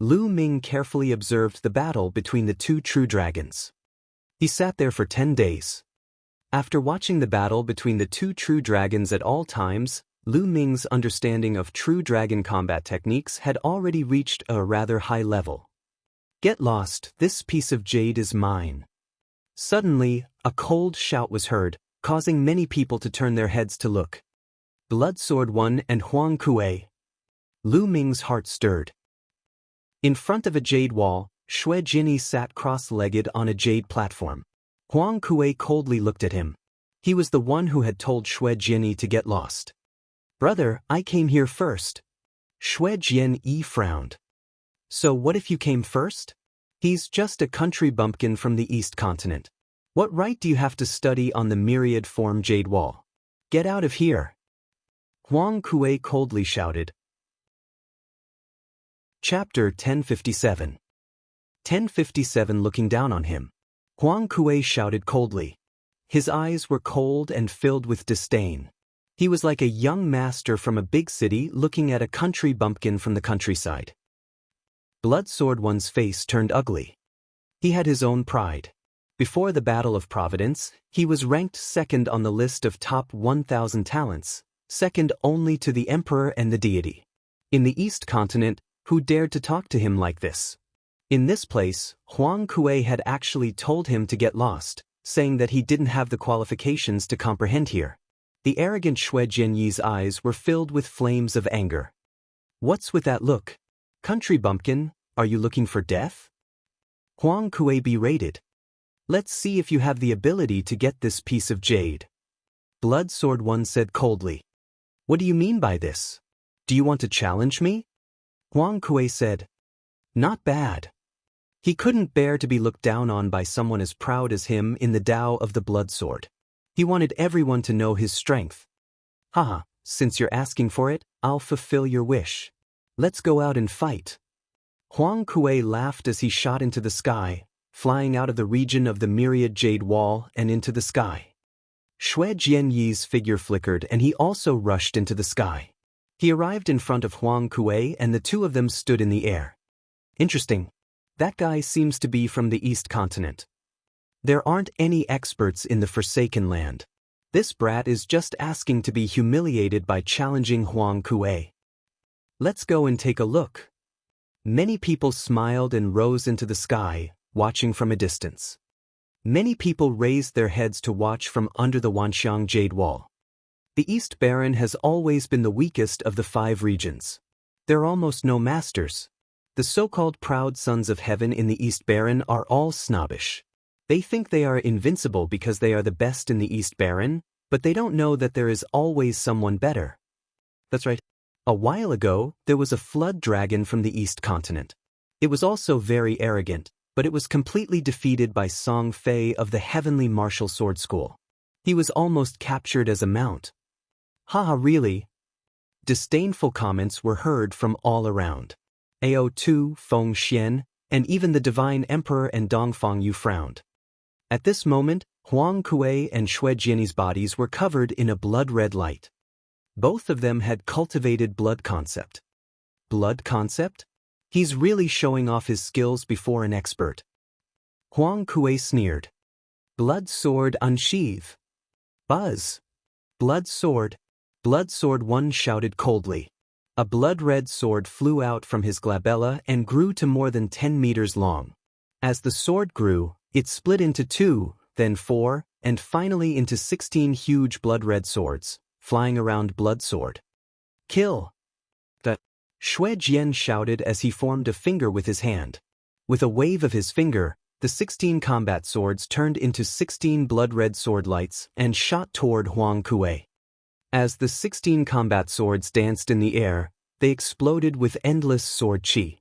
S1: Lu Ming carefully observed the battle between the two true dragons. He sat there for 10 days. After watching the battle between the two true dragons at all times, Lu Ming's understanding of true dragon combat techniques had already reached a rather high level. Get lost, this piece of jade is mine. Suddenly, a cold shout was heard, causing many people to turn their heads to look. Blood Sword 1 and Huang Kuei. Lu Ming's heart stirred. In front of a jade wall, Xue Jinyi sat cross-legged on a jade platform. Huang Kuei coldly looked at him. He was the one who had told Xue Jinyi to get lost. Brother, I came here first. Xue Jinyi frowned. So what if you came first? He's just a country bumpkin from the East Continent. What right do you have to study on the Myriad form jade wall? Get out of here. Huang Kuei coldly shouted. Chapter 1057. 1057 looking down on him. Huang Kuei shouted coldly. His eyes were cold and filled with disdain. He was like a young master from a big city looking at a country bumpkin from the countryside. Blood Sword 1's face turned ugly. He had his own pride. Before the Battle of Providence, he was ranked second on the list of top 1,000 talents, second only to the Emperor and the deity. In the East Continent, who dared to talk to him like this? In this place, Huang Kuei had actually told him to get lost, saying that he didn't have the qualifications to comprehend here. The arrogant Xue Jinyi's eyes were filled with flames of anger. What's with that look? Country bumpkin, are you looking for death? Huang Kuei berated. Let's see if you have the ability to get this piece of jade. Blood Sword 1 said coldly. What do you mean by this? Do you want to challenge me? Huang Kuei said. Not bad. He couldn't bear to be looked down on by someone as proud as him in the Tao of the Blood Sword. He wanted everyone to know his strength. Haha, since you're asking for it, I'll fulfill your wish. Let's go out and fight. Huang Kuei laughed as he shot into the sky, flying out of the region of the Myriad Jade Wall and into the sky. Xue Jinyi's figure flickered and he also rushed into the sky. He arrived in front of Huang Kuei and the two of them stood in the air. Interesting. That guy seems to be from the East Continent. There aren't any experts in the Forsaken Land. This brat is just asking to be humiliated by challenging Huang Kuei. Let's go and take a look. Many people smiled and rose into the sky, watching from a distance. Many people raised their heads to watch from under the Wanxiang Jade Wall. The East Baron has always been the weakest of the 5 regions. There are almost no masters. The so-called proud sons of heaven in the East Baron are all snobbish. They think they are invincible because they are the best in the East Baron, but they don't know that there is always someone better. That's right. A while ago, there was a flood dragon from the East Continent. It was also very arrogant, but it was completely defeated by Song Fei of the Heavenly Martial Sword School. He was almost captured as a mount. Haha, really? Disdainful comments were heard from all around. Ao2, Feng Xian, and even the Divine Emperor and Dongfang Yu frowned. At this moment, Huang Kuei and Xue Jinyi's bodies were covered in a blood-red light. Both of them had cultivated blood concept. Blood concept? He's really showing off his skills before an expert. Huang Kuei sneered. Blood sword unsheathe. Buzz. Blood sword. Blood sword 1 shouted coldly. A blood-red sword flew out from his glabella and grew to more than 10 meters long. As the sword grew, it split into 2, then 4, and finally into 16 huge blood-red swords, flying around blood sword. Kill! The Xue Jian shouted as he formed a finger with his hand. With a wave of his finger, the 16 combat swords turned into 16 blood-red sword lights and shot toward Huang Kuei. As the 16 combat swords danced in the air, they exploded with endless sword qi.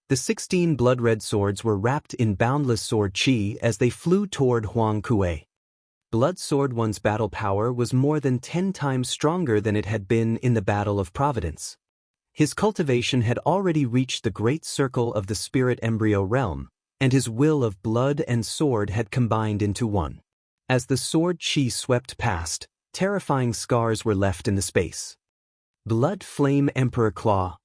S1: The 16 blood-red swords were wrapped in boundless sword qi as they flew toward Huang Kuei. Blood Sword 1's battle power was more than 10 times stronger than it had been in the Battle of Providence. His cultivation had already reached the great circle of the spirit embryo realm, and his will of blood and sword had combined into one. As the sword qi swept past, terrifying scars were left in the space. Blood Flame Emperor Claw.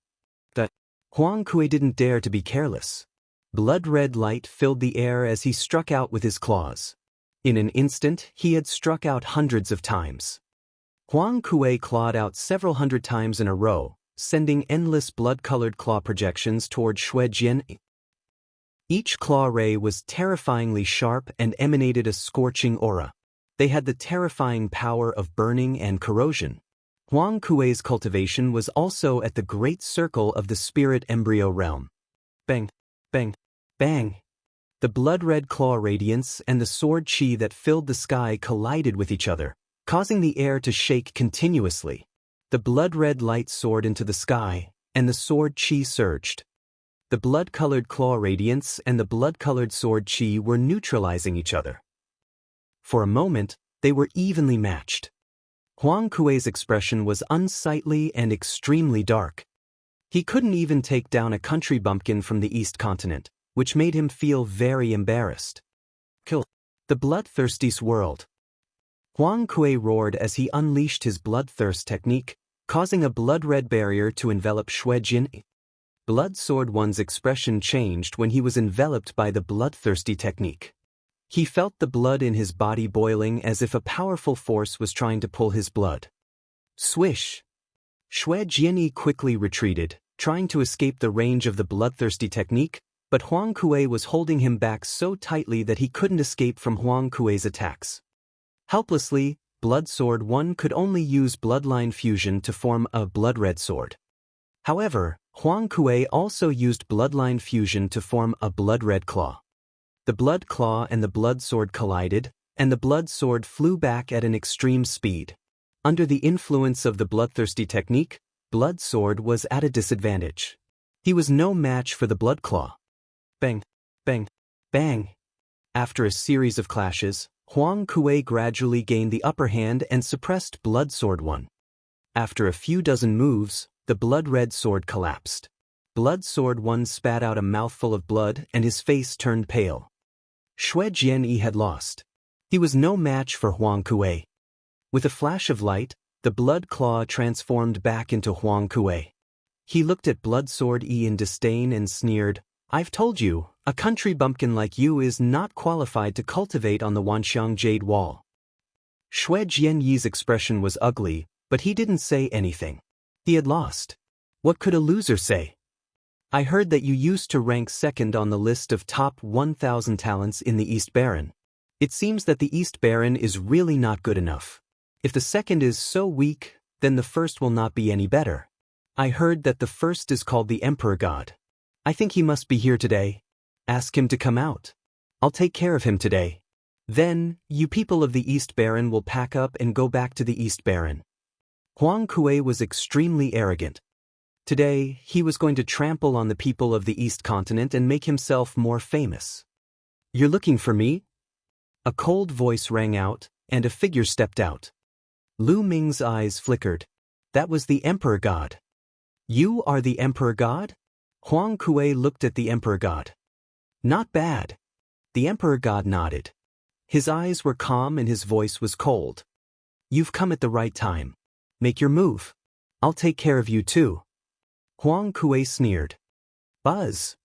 S1: The Huang Kuei didn't dare to be careless. Blood-red light filled the air as he struck out with his claws. In an instant, he had struck out hundreds of times. Huang Kuei clawed out several hundred times in a row, sending endless blood-colored claw projections toward Xue Jian. Each claw ray was terrifyingly sharp and emanated a scorching aura. They had the terrifying power of burning and corrosion. Huang Kuei's cultivation was also at the great circle of the spirit embryo realm. Bang, bang, bang. The blood-red claw radiance and the sword qi that filled the sky collided with each other, causing the air to shake continuously. The blood-red light soared into the sky, and the sword qi surged. The blood-colored claw radiance and the blood-colored sword qi were neutralizing each other. For a moment, they were evenly matched. Huang Kuei's expression was unsightly and extremely dark. He couldn't even take down a country bumpkin from the East Continent, which made him feel very embarrassed. Kill! The bloodthirsty swirled. Huang Kuei roared as he unleashed his bloodthirst technique, causing a blood-red barrier to envelop Xue Jian. Blood Sword 1's expression changed when he was enveloped by the bloodthirsty technique. He felt the blood in his body boiling as if a powerful force was trying to pull his blood. Swish! Xue Jian quickly retreated, trying to escape the range of the bloodthirsty technique, but Huang Kuei was holding him back so tightly that he couldn't escape from Huang Kuei's attacks. Helplessly, Blood Sword 1 could only use bloodline fusion to form a blood-red sword. However, Huang Kuei also used bloodline fusion to form a blood-red claw. The blood claw and the blood sword collided, and the blood sword flew back at an extreme speed. Under the influence of the bloodthirsty technique, Blood Sword was at a disadvantage. He was no match for the blood claw. Bang, bang, bang. After a series of clashes, Huang Kuei gradually gained the upper hand and suppressed Blood Sword 1. After a few dozen moves, the blood-red sword collapsed. Blood Sword 1 spat out a mouthful of blood and his face turned pale. Xue Jian had lost. He was no match for Huang Kuei. With a flash of light, the blood claw transformed back into Huang Kuei. He looked at Blood Sword in disdain and sneered, "I've told you, a country bumpkin like you is not qualified to cultivate on the Wanxiang Jade Wall." Xue Jian's expression was ugly, but he didn't say anything. He had lost. What could a loser say? "I heard that you used to rank second on the list of top 1,000 talents in the East Baron. It seems that the East Baron is really not good enough. If the second is so weak, then the first will not be any better. I heard that the first is called the Emperor God. I think he must be here today. Ask him to come out. I'll take care of him today. Then, you people of the East Baron will pack up and go back to the East Baron." Huang Kuei was extremely arrogant. Today, he was going to trample on the people of the East Continent and make himself more famous. "You're looking for me?" A cold voice rang out, and a figure stepped out. Lu Ming's eyes flickered. That was the Emperor God. "You are the Emperor God?" Huang Kuei looked at the Emperor God. "Not bad." The Emperor God nodded. His eyes were calm and his voice was cold. "You've come at the right time. Make your move. I'll take care of you too." Huang Kuei sneered. Buzz.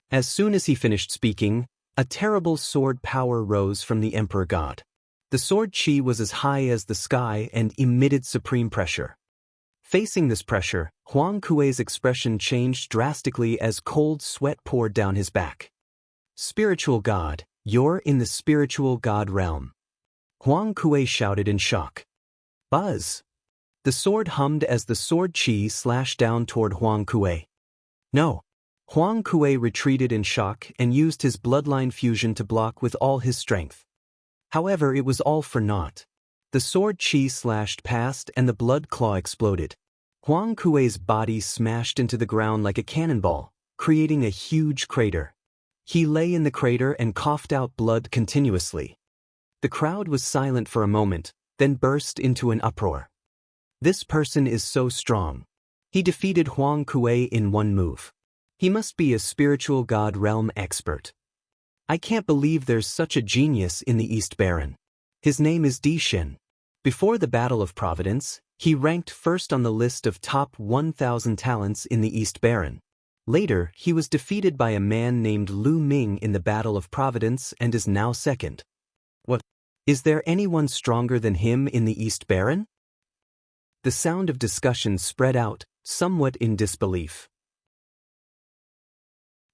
S1: As soon as he finished speaking, a terrible sword power rose from the Emperor God. The sword chi was as high as the sky and emitted supreme pressure. Facing this pressure, Huang Kuei's expression changed drastically as cold sweat poured down his back. Spiritual God, you're in the spiritual God realm. Huang Kuei shouted in shock. Buzz! The sword hummed as the sword chi slashed down toward Huang Kuei. No. Huang Kuei retreated in shock and used his bloodline fusion to block with all his strength. However, it was all for naught. The sword chi slashed past and the blood claw exploded. Huang Kuei's body smashed into the ground like a cannonball, creating a huge crater. He lay in the crater and coughed out blood continuously. The crowd was silent for a moment, then burst into an uproar. This person is so strong. He defeated Huang Kuei in one move. He must be a spiritual God realm expert. I can't believe there's such a genius in the East Baron. His name is Di Shen. Before the Battle of Providence, he ranked first on the list of top 1,000 talents in the East Baron. Later, he was defeated by a man named Lu Ming in the Battle of Providence and is now second. What? Is there anyone stronger than him in the East Baron? The sound of discussion spread out, somewhat in disbelief.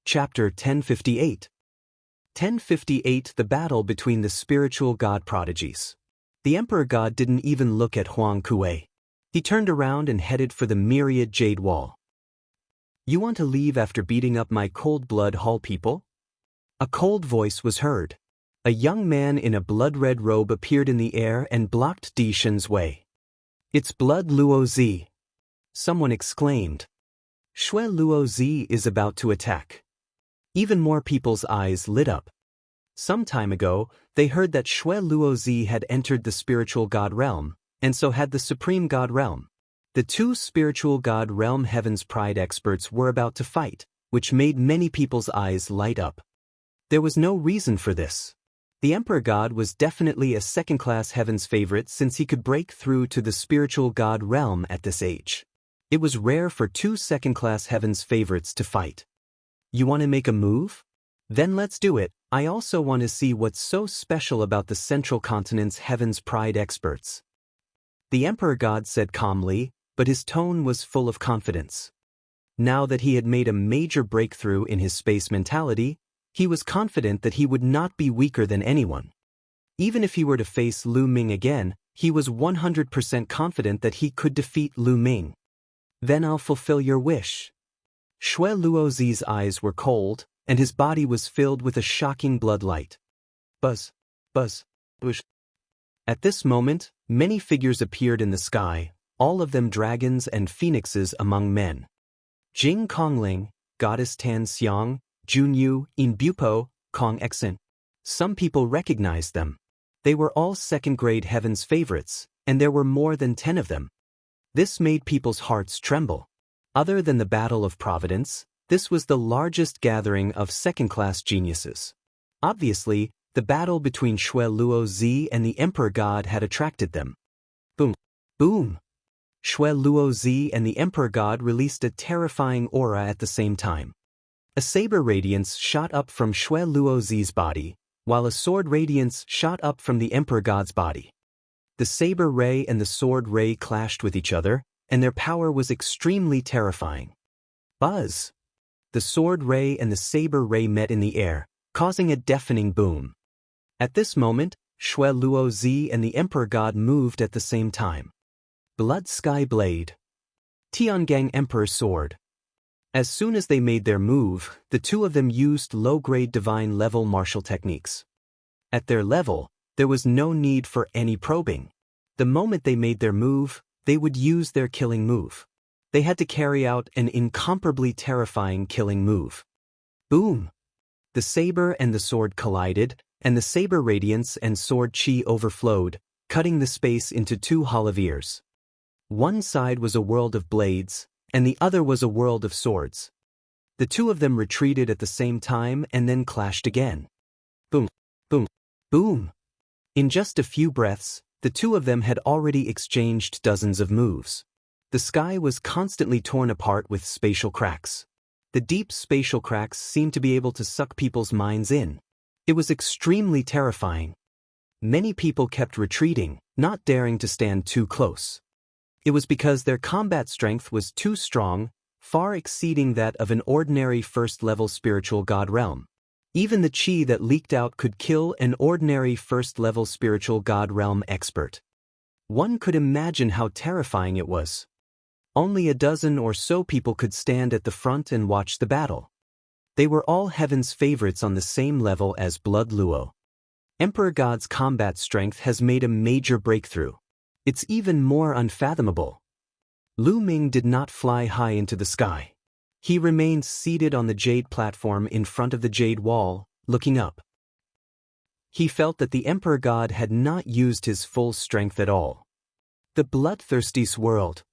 S1: Chapter 1058. 1058 The Battle Between the Spiritual God Prodigies. The Emperor God didn't even look at Huang Kuei. He turned around and headed for the Myriad Jade Wall. You want to leave after beating up my Cold Blood Hall people? A cold voice was heard. A young man in a blood-red robe appeared in the air and blocked Di Shen's way. It's Blood Luo Zi. Someone exclaimed. Shui Luo Zi is about to attack. Even more people's eyes lit up. Some time ago, they heard that Shui Luo Zi had entered the spiritual God realm, and so had the supreme God realm. The two spiritual God realm Heaven's Pride experts were about to fight, which made many people's eyes light up. There was no reason for this. The Emperor God was definitely a second-class Heaven's favorite since he could break through to the spiritual God realm at this age. It was rare for two second-class Heaven's favorites to fight. You want to make a move? Then let's do it. I also want to see what's so special about the Central Continent's Heaven's Pride experts. The Emperor God said calmly, but his tone was full of confidence. Now that he had made a major breakthrough in his space mentality, he was confident that he would not be weaker than anyone. Even if he were to face Lu Ming again, he was 100% confident that he could defeat Lu Ming. Then I'll fulfill your wish. Shui Luo Zi's eyes were cold, and his body was filled with a shocking blood light. Buzz, buzz, whoosh. At this moment, many figures appeared in the sky, all of them dragons and phoenixes among men. Jing Kongling, Goddess Tan Xiang, Junyu, In Bupo, Kong Exin. Some people recognized them. They were all second-grade Heaven's favorites, and there were more than 10 of them. This made people's hearts tremble. Other than the Battle of Providence, this was the largest gathering of second-class geniuses. Obviously, the battle between Shui Luo Zi and the Emperor God had attracted them. Boom! Boom! Shui Luo Zi and the Emperor God released a terrifying aura at the same time. A saber radiance shot up from Shui Luo Zi's body, while a sword radiance shot up from the Emperor God's body. The saber ray and the sword ray clashed with each other, and their power was extremely terrifying. Buzz! The sword ray and the saber ray met in the air, causing a deafening boom. At this moment, Shui Luo Zi and the Emperor God moved at the same time. Blood Sky Blade. Tiangang Emperor Sword. As soon as they made their move, the two of them used low-grade divine level martial techniques. At their level, there was no need for any probing. The moment they made their move, they would use their killing move. They had to carry out an incomparably terrifying killing move. Boom! The saber and the sword collided, and the saber radiance and sword chi overflowed, cutting the space into two hollow ears. One side was a world of blades, and the other was a world of swords. The two of them retreated at the same time and then clashed again. Boom! Boom! Boom! In just a few breaths, the two of them had already exchanged dozens of moves. The sky was constantly torn apart with spatial cracks. The deep spatial cracks seemed to be able to suck people's minds in. It was extremely terrifying. Many people kept retreating, not daring to stand too close. It was because their combat strength was too strong, far exceeding that of an ordinary first-level spiritual god realm. Even the chi that leaked out could kill an ordinary first-level spiritual god realm expert. One could imagine how terrifying it was. Only a dozen or so people could stand at the front and watch the battle. They were all heaven's favorites on the same level as Blood Luo. Emperor God's combat strength has made a major breakthrough. It's even more unfathomable. Lu Ming did not fly high into the sky. He remained seated on the jade platform in front of the jade wall, looking up. He felt that the Emperor God had not used his full strength at all. The bloodthirsty world.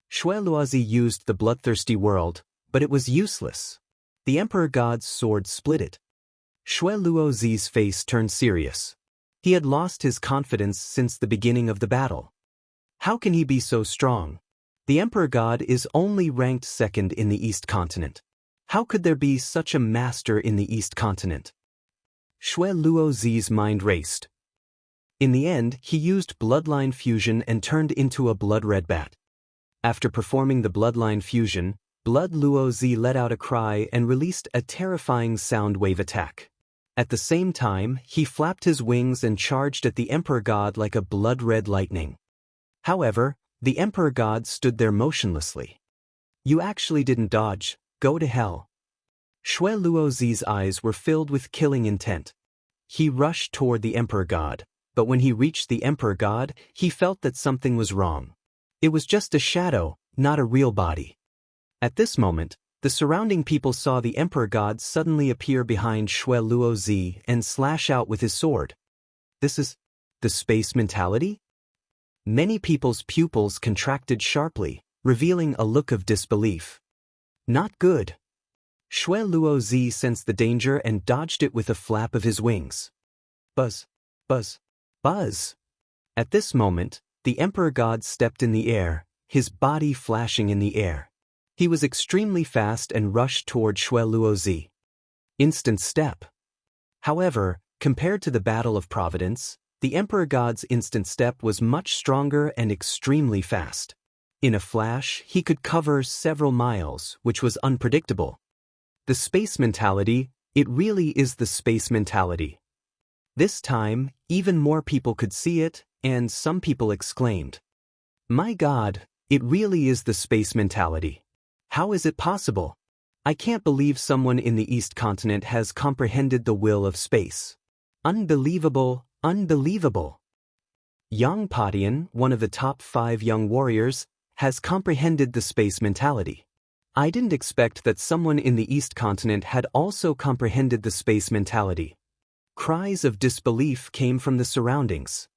S1: Shui Luozi used the bloodthirsty world, but it was useless. The Emperor God's sword split it. Shui Luozi's face turned serious. He had lost his confidence since the beginning of the battle. How can he be so strong? The Emperor God is only ranked second in the East Continent. How could there be such a master in the East Continent? Shui Luozi's mind raced. In the end, he used bloodline fusion and turned into a blood-red bat. After performing the bloodline fusion, Blood Luozi let out a cry and released a terrifying sound wave attack. At the same time, he flapped his wings and charged at the Emperor God like a blood-red lightning. However, the Emperor God stood there motionlessly. You actually didn't dodge, go to hell. Shui Luozi's eyes were filled with killing intent. He rushed toward the Emperor God, but when he reached the Emperor God, he felt that something was wrong. It was just a shadow, not a real body. At this moment, the surrounding people saw the Emperor God suddenly appear behind Shui Luozi and slash out with his sword. This is the space mentality? Many people's pupils contracted sharply, revealing a look of disbelief. Not good. Shui Luozi sensed the danger and dodged it with a flap of his wings. Buzz, buzz, buzz. At this moment, the Emperor God stepped in the air, his body flashing in the air. He was extremely fast and rushed toward Shui Luozi. Instant step. However, compared to the Battle of Providence, the Emperor God's instant step was much stronger and extremely fast. In a flash, he could cover several miles, which was unpredictable. The space mentality, it really is the space mentality. This time, even more people could see it, and some people exclaimed, "My God, it really is the space mentality. How is it possible? I can't believe someone in the East Continent has comprehended the will of space. Unbelievable, unbelievable." Yang Padian, one of the top 5 young warriors, has comprehended the space mentality. I didn't expect that someone in the East Continent had also comprehended the space mentality. Cries of disbelief came from the surroundings.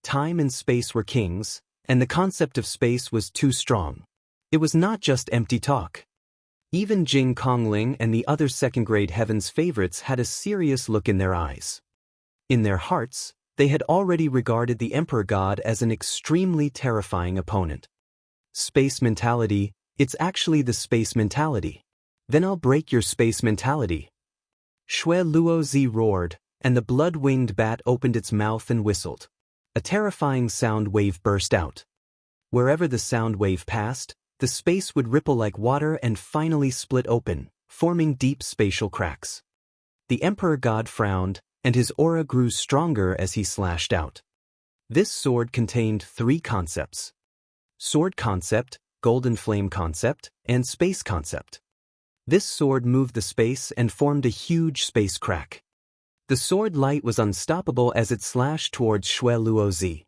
S1: Time and space were kings, and the concept of space was too strong. It was not just empty talk. Even Jing Kongling and the other second-grade heavens favorites had a serious look in their eyes. In their hearts, they had already regarded the Emperor God as an extremely terrifying opponent. Space mentality, it's actually the space mentality. Then I'll break your space mentality. Shui Luozi roared, and the blood-winged bat opened its mouth and whistled. A terrifying sound wave burst out. Wherever the sound wave passed, the space would ripple like water and finally split open, forming deep spatial cracks. The Emperor God frowned, and his aura grew stronger as he slashed out. This sword contained 3 concepts: sword concept, golden flame concept, and space concept. This sword moved the space and formed a huge space crack. The sword light was unstoppable as it slashed towards Shui Luozi.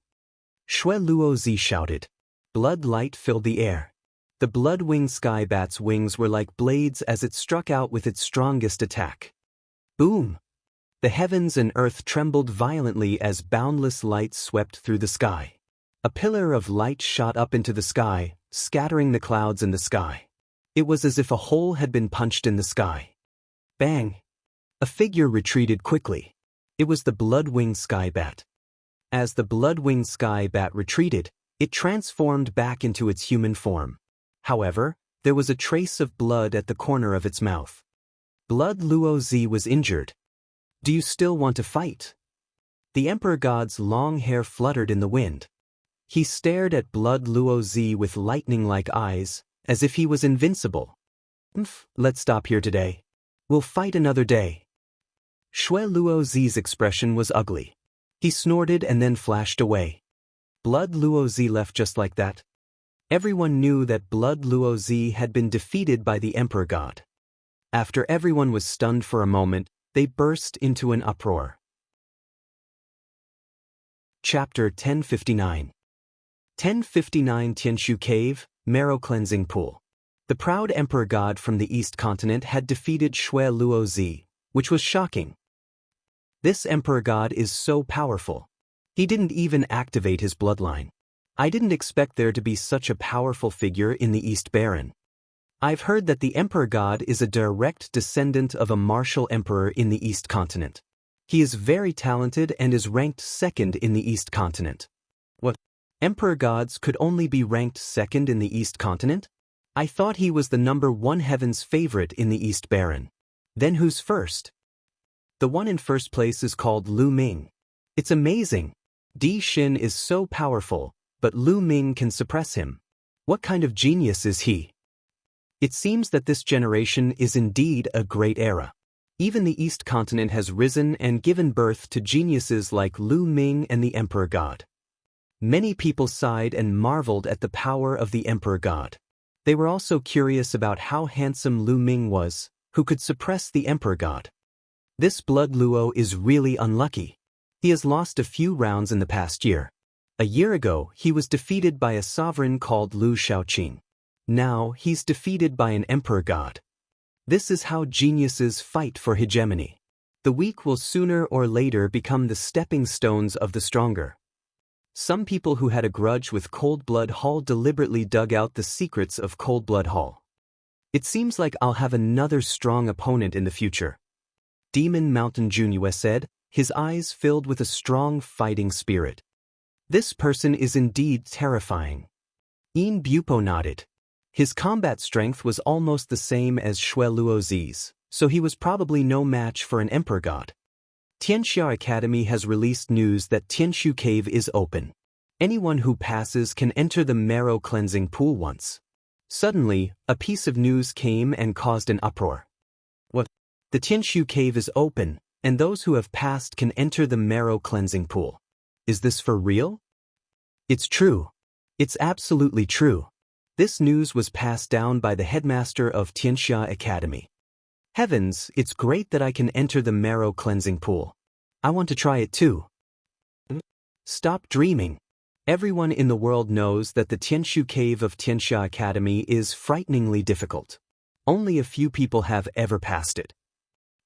S1: Shui Luozi shouted. Blood light filled the air. The blood-winged sky bat's wings were like blades as it struck out with its strongest attack. Boom! The heavens and earth trembled violently as boundless light swept through the sky. A pillar of light shot up into the sky, scattering the clouds in the sky. It was as if a hole had been punched in the sky. Bang! A figure retreated quickly. It was the blood-winged sky bat. As the blood-winged sky bat retreated, it transformed back into its human form. However, there was a trace of blood at the corner of its mouth. Blood Luozi was injured. Do you still want to fight? The Emperor God's long hair fluttered in the wind. He stared at Blood Luo Zi with lightning-like eyes, as if he was invincible. Let's stop here today. We'll fight another day. Shui Luo Zi's expression was ugly. He snorted and then flashed away. Blood Luo Zi left just like that. Everyone knew that Blood Luo Zi had been defeated by the Emperor God. After everyone was stunned for a moment, they burst into an uproar. Chapter 1059. 1059 Tianshu Cave, Marrow Cleansing Pool. The proud Emperor God from the East Continent had defeated Shui Luo Zi, which was shocking. This Emperor God is so powerful. He didn't even activate his bloodline. I didn't expect there to be such a powerful figure in the East Baron. I've heard that the Emperor God is a direct descendant of a martial emperor in the East Continent. He is very talented and is ranked second in the East Continent. What? Emperor Gods could only be ranked second in the East Continent? I thought he was the #1 heaven's favorite in the East Baron. Then who's first? The one in first place is called Lu Ming. It's amazing. Di Xin is so powerful, but Lu Ming can suppress him. What kind of genius is he? It seems that this generation is indeed a great era. Even the East Continent has risen and given birth to geniuses like Lu Ming and the Emperor God. Many people sighed and marveled at the power of the Emperor God. They were also curious about how handsome Lu Ming was, who could suppress the Emperor God. This Blood Luo is really unlucky. He has lost a few rounds in the past year. A year ago, he was defeated by a sovereign called Lu Shaoqing. Now, he's defeated by an Emperor God. This is how geniuses fight for hegemony. The weak will sooner or later become the stepping stones of the stronger. Some people who had a grudge with Cold Blood Hall deliberately dug out the secrets of Cold Blood Hall. It seems like I'll have another strong opponent in the future. Demon Mountain Junior said, his eyes filled with a strong fighting spirit. This person is indeed terrifying. Yin Bupo nodded. His combat strength was almost the same as Shui Luo Zi's, so he was probably no match for an Emperor God. Tianxia Academy has released news that Tianshu Cave is open. Anyone who passes can enter the Marrow Cleansing Pool once. Suddenly, a piece of news came and caused an uproar. What? The Tianshu Cave is open, and those who have passed can enter the Marrow Cleansing Pool. Is this for real? It's true. It's absolutely true. This news was passed down by the headmaster of Tianxia Academy. Heavens, it's great that I can enter the Marrow Cleansing Pool. I want to try it too. Stop dreaming. Everyone in the world knows that the Tianshu Cave of Tianxia Academy is frighteningly difficult. Only a few people have ever passed it.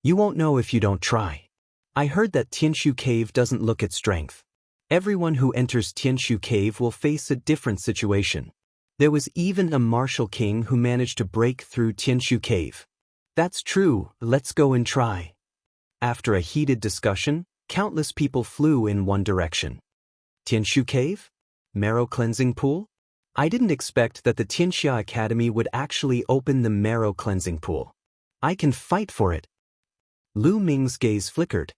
S1: You won't know if you don't try. I heard that Tianshu Cave doesn't look at strength. Everyone who enters Tianshu Cave will face a different situation. There was even a martial king who managed to break through Tianshu Cave. That's true, let's go and try. After a heated discussion, countless people flew in one direction. Tianshu Cave? Marrow Cleansing Pool? I didn't expect that the Tianxia Academy would actually open the Marrow Cleansing Pool. I can fight for it. Lu Ming's gaze flickered.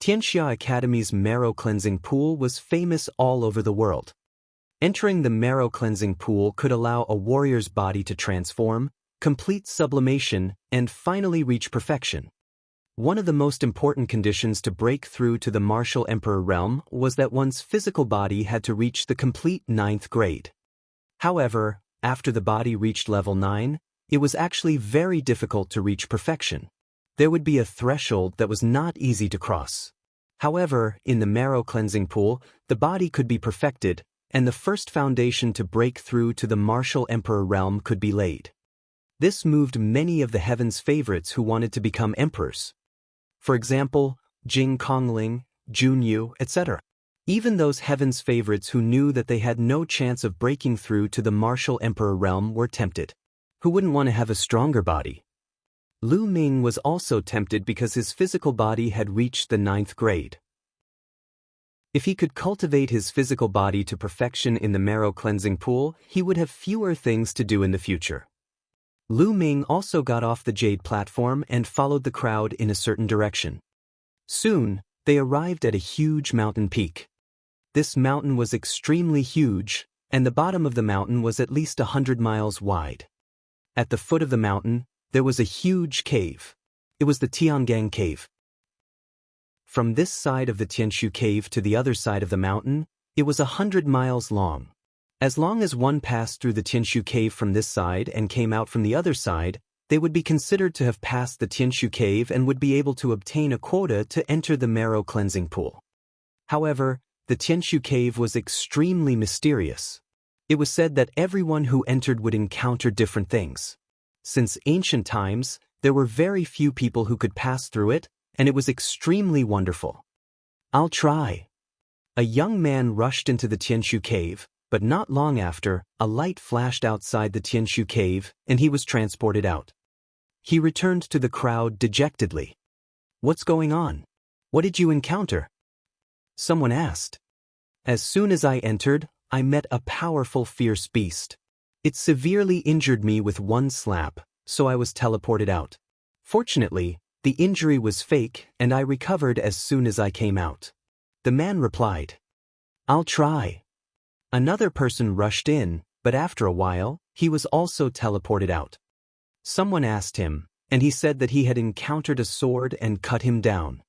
S1: Tianxia Academy's Marrow Cleansing Pool was famous all over the world. Entering the Marrow Cleansing Pool could allow a warrior's body to transform, complete sublimation, and finally reach perfection. One of the most important conditions to break through to the Martial Emperor realm was that one's physical body had to reach the complete 9th grade. However, after the body reached level 9, it was actually very difficult to reach perfection. There would be a threshold that was not easy to cross. However, in the Marrow Cleansing Pool, the body could be perfected, and the first foundation to break through to the Martial Emperor realm could be laid. This moved many of the heaven's favorites who wanted to become emperors. For example, Jing Kongling, Junyu, etc. Even those heaven's favorites who knew that they had no chance of breaking through to the Martial Emperor realm were tempted. Who wouldn't want to have a stronger body? Lu Ming was also tempted because his physical body had reached the 9th grade. If he could cultivate his physical body to perfection in the Marrow Cleansing Pool, he would have fewer things to do in the future. Lu Ming also got off the jade platform and followed the crowd in a certain direction. Soon, they arrived at a huge mountain peak. This mountain was extremely huge, and the bottom of the mountain was at least 100 miles wide. At the foot of the mountain, there was a huge cave. It was the Tiangang Cave. From this side of the Tianshu Cave to the other side of the mountain, it was 100 miles long. As long as one passed through the Tianshu Cave from this side and came out from the other side, they would be considered to have passed the Tianshu Cave and would be able to obtain a quota to enter the marrow cleansing pool. However, the Tianshu Cave was extremely mysterious. It was said that everyone who entered would encounter different things. Since ancient times, there were very few people who could pass through it, and it was extremely wonderful. "I'll try." A young man rushed into the Tianshu Cave, but not long after, a light flashed outside the Tianshu Cave, and he was transported out. He returned to the crowd dejectedly. "What's going on? What did you encounter?" Someone asked. "As soon as I entered, I met a powerful fierce beast. It severely injured me with one slap, so I was teleported out. Fortunately, the injury was fake and I recovered as soon as I came out." The man replied. "I'll try." Another person rushed in, but after a while, he was also teleported out. Someone asked him, and he said that he had encountered a sword and cut him down.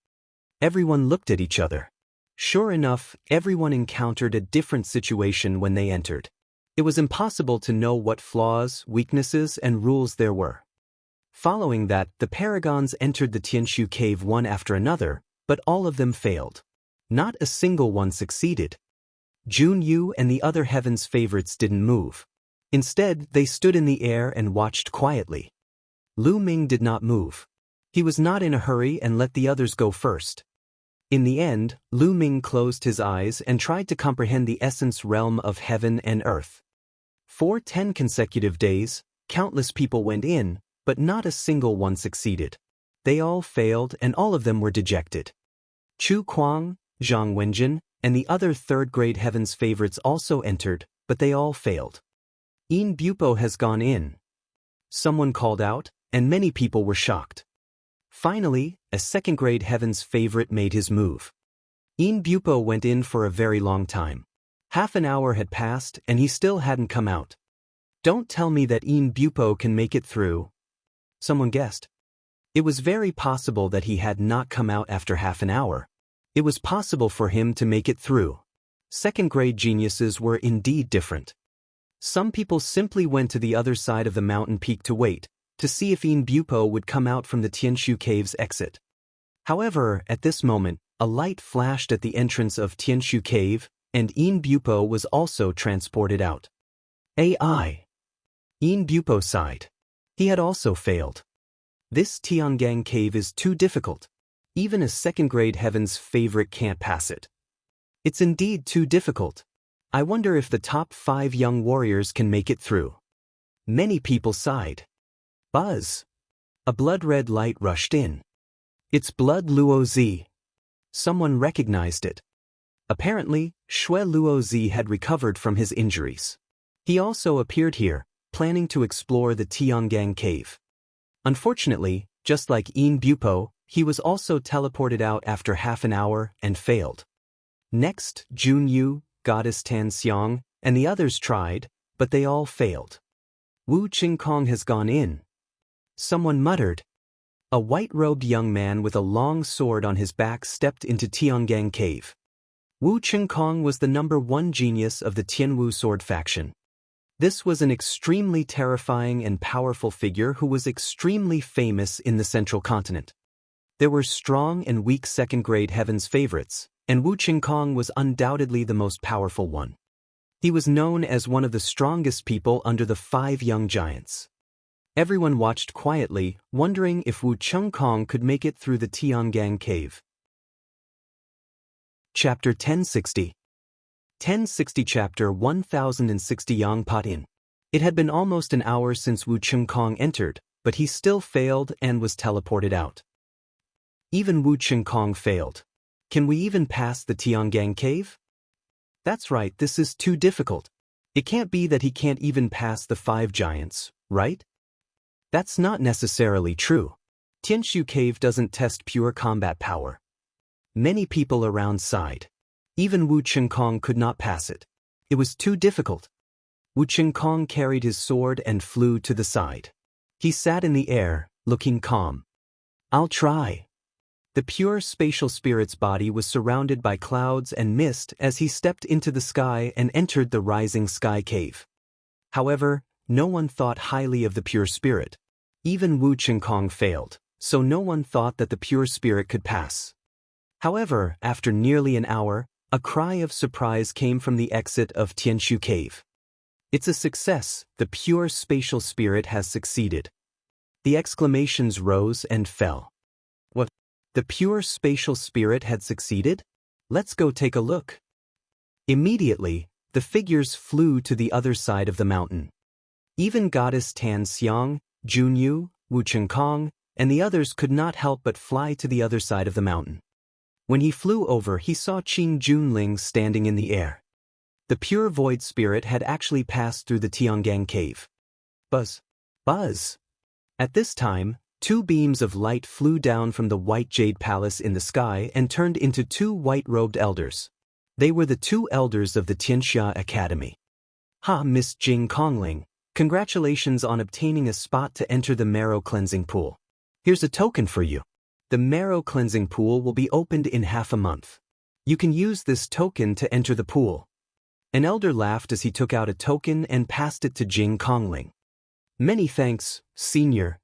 S1: Everyone looked at each other. Sure enough, everyone encountered a different situation when they entered. It was impossible to know what flaws, weaknesses, and rules there were. Following that, the paragons entered the Tianshu Cave one after another, but all of them failed. Not a single one succeeded. Junyu and the other heaven's favorites didn't move. Instead, they stood in the air and watched quietly. Lu Ming did not move. He was not in a hurry and let the others go first. In the end, Lu Ming closed his eyes and tried to comprehend the essence realm of heaven and earth. For 10 consecutive days, countless people went in, but not a single one succeeded. They all failed and all of them were dejected. Chu Kuang, Zhang Wenjin, and the other third-grade heaven's favorites also entered, but they all failed. "Yin Bupo has gone in," someone called out, and many people were shocked. Finally, a second-grade heaven's favorite made his move. Yin Bupo went in for a very long time. Half an hour had passed and he still hadn't come out. "Don't tell me that Yin Bupo can make it through," someone guessed. It was very possible that he had not come out after half an hour. It was possible for him to make it through. Second-grade geniuses were indeed different. Some people simply went to the other side of the mountain peak to wait, to see if Yin Bupo would come out from the Tianshu Cave's exit. However, at this moment, a light flashed at the entrance of Tianshu Cave, and Yin Bupo was also transported out. AI. Yin Bupo sighed. He had also failed. "This Tiangang Cave is too difficult. Even a second-grade heaven's favorite can't pass it. It's indeed too difficult. I wonder if the top 5 young warriors can make it through." Many people sighed. Buzz! A blood-red light rushed in. "It's Blood Luozi." Someone recognized it. Apparently, Shui Luozi had recovered from his injuries. He also appeared here, planning to explore the Tiangang Cave. Unfortunately, just like Yin Bupo, he was also teleported out after half an hour and failed. Next, Junyu, Goddess Tan Xiang, and the others tried, but they all failed. "Wu Qingkong has gone in," someone muttered. A white-robed young man with a long sword on his back stepped into Tiangang Cave. Wu Qingkong was the #1 genius of the Tianwu sword faction. This was an extremely terrifying and powerful figure who was extremely famous in the central continent. There were strong and weak second-grade heaven's favorites, and Wu Qingkong was undoubtedly the most powerful one. He was known as one of the strongest people under the 5 young giants. Everyone watched quietly, wondering if Wu Qingkong could make it through the Tiangang Cave. Chapter 1060. 1060 Chapter 1060 Yangpat In. It had been almost an hour since Wu Qingkong entered, but he still failed and was teleported out. Even Wu Qingkong failed. Can we even pass the Tiangang Cave? That's right, this is too difficult. It can't be that he can't even pass the 5 giants, right? That's not necessarily true. Tianshu Cave doesn't test pure combat power. Many people around sighed. Even Wu Chengkong could not pass it. It was too difficult. Wu Chengkong carried his sword and flew to the side. He sat in the air, looking calm. I'll try. The pure spatial spirit's body was surrounded by clouds and mist as he stepped into the sky and entered the rising sky cave. However, no one thought highly of the pure spirit. Even Wu Chengkong failed, so no one thought that the pure spirit could pass. However, after nearly an hour, a cry of surprise came from the exit of Tianshu Cave. It's a success, the pure spatial spirit has succeeded. The exclamations rose and fell. What? The pure spatial spirit had succeeded? Let's go take a look. Immediately, the figures flew to the other side of the mountain. Even Goddess Tan Xiang, Junyu, Wu Chengkong, and the others could not help but fly to the other side of the mountain. When he flew over, he saw Qing Junling standing in the air. The pure void spirit had actually passed through the Tiangang cave. Buzz! Buzz! At this time, 2 beams of light flew down from the white jade palace in the sky and turned into 2 white-robed elders. They were the 2 elders of the Tianxia Academy. Ha, Miss Jing Kongling, congratulations on obtaining a spot to enter the marrow cleansing pool. Here's a token for you. The marrow cleansing pool will be opened in half a month. You can use this token to enter the pool. An elder laughed as he took out a token and passed it to Jing Kongling. Many thanks, senior.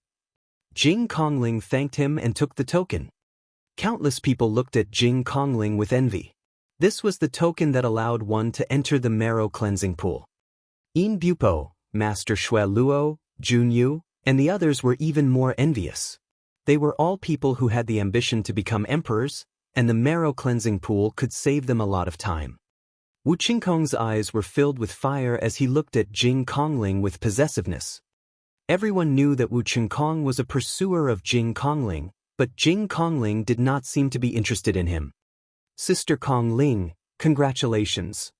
S1: Jing Kongling thanked him and took the token. Countless people looked at Jing Kongling with envy. This was the token that allowed one to enter the marrow cleansing pool. Yin Bupo, Master Xue Luo, Junyu, and the others were even more envious. They were all people who had the ambition to become emperors, and the marrow cleansing pool could save them a lot of time. Wu Chengkong's eyes were filled with fire as he looked at Jing Kongling with possessiveness. Everyone knew that Wu Chengkong was a pursuer of Jing Kongling, but Jing Kongling did not seem to be interested in him. Sister Kongling, congratulations.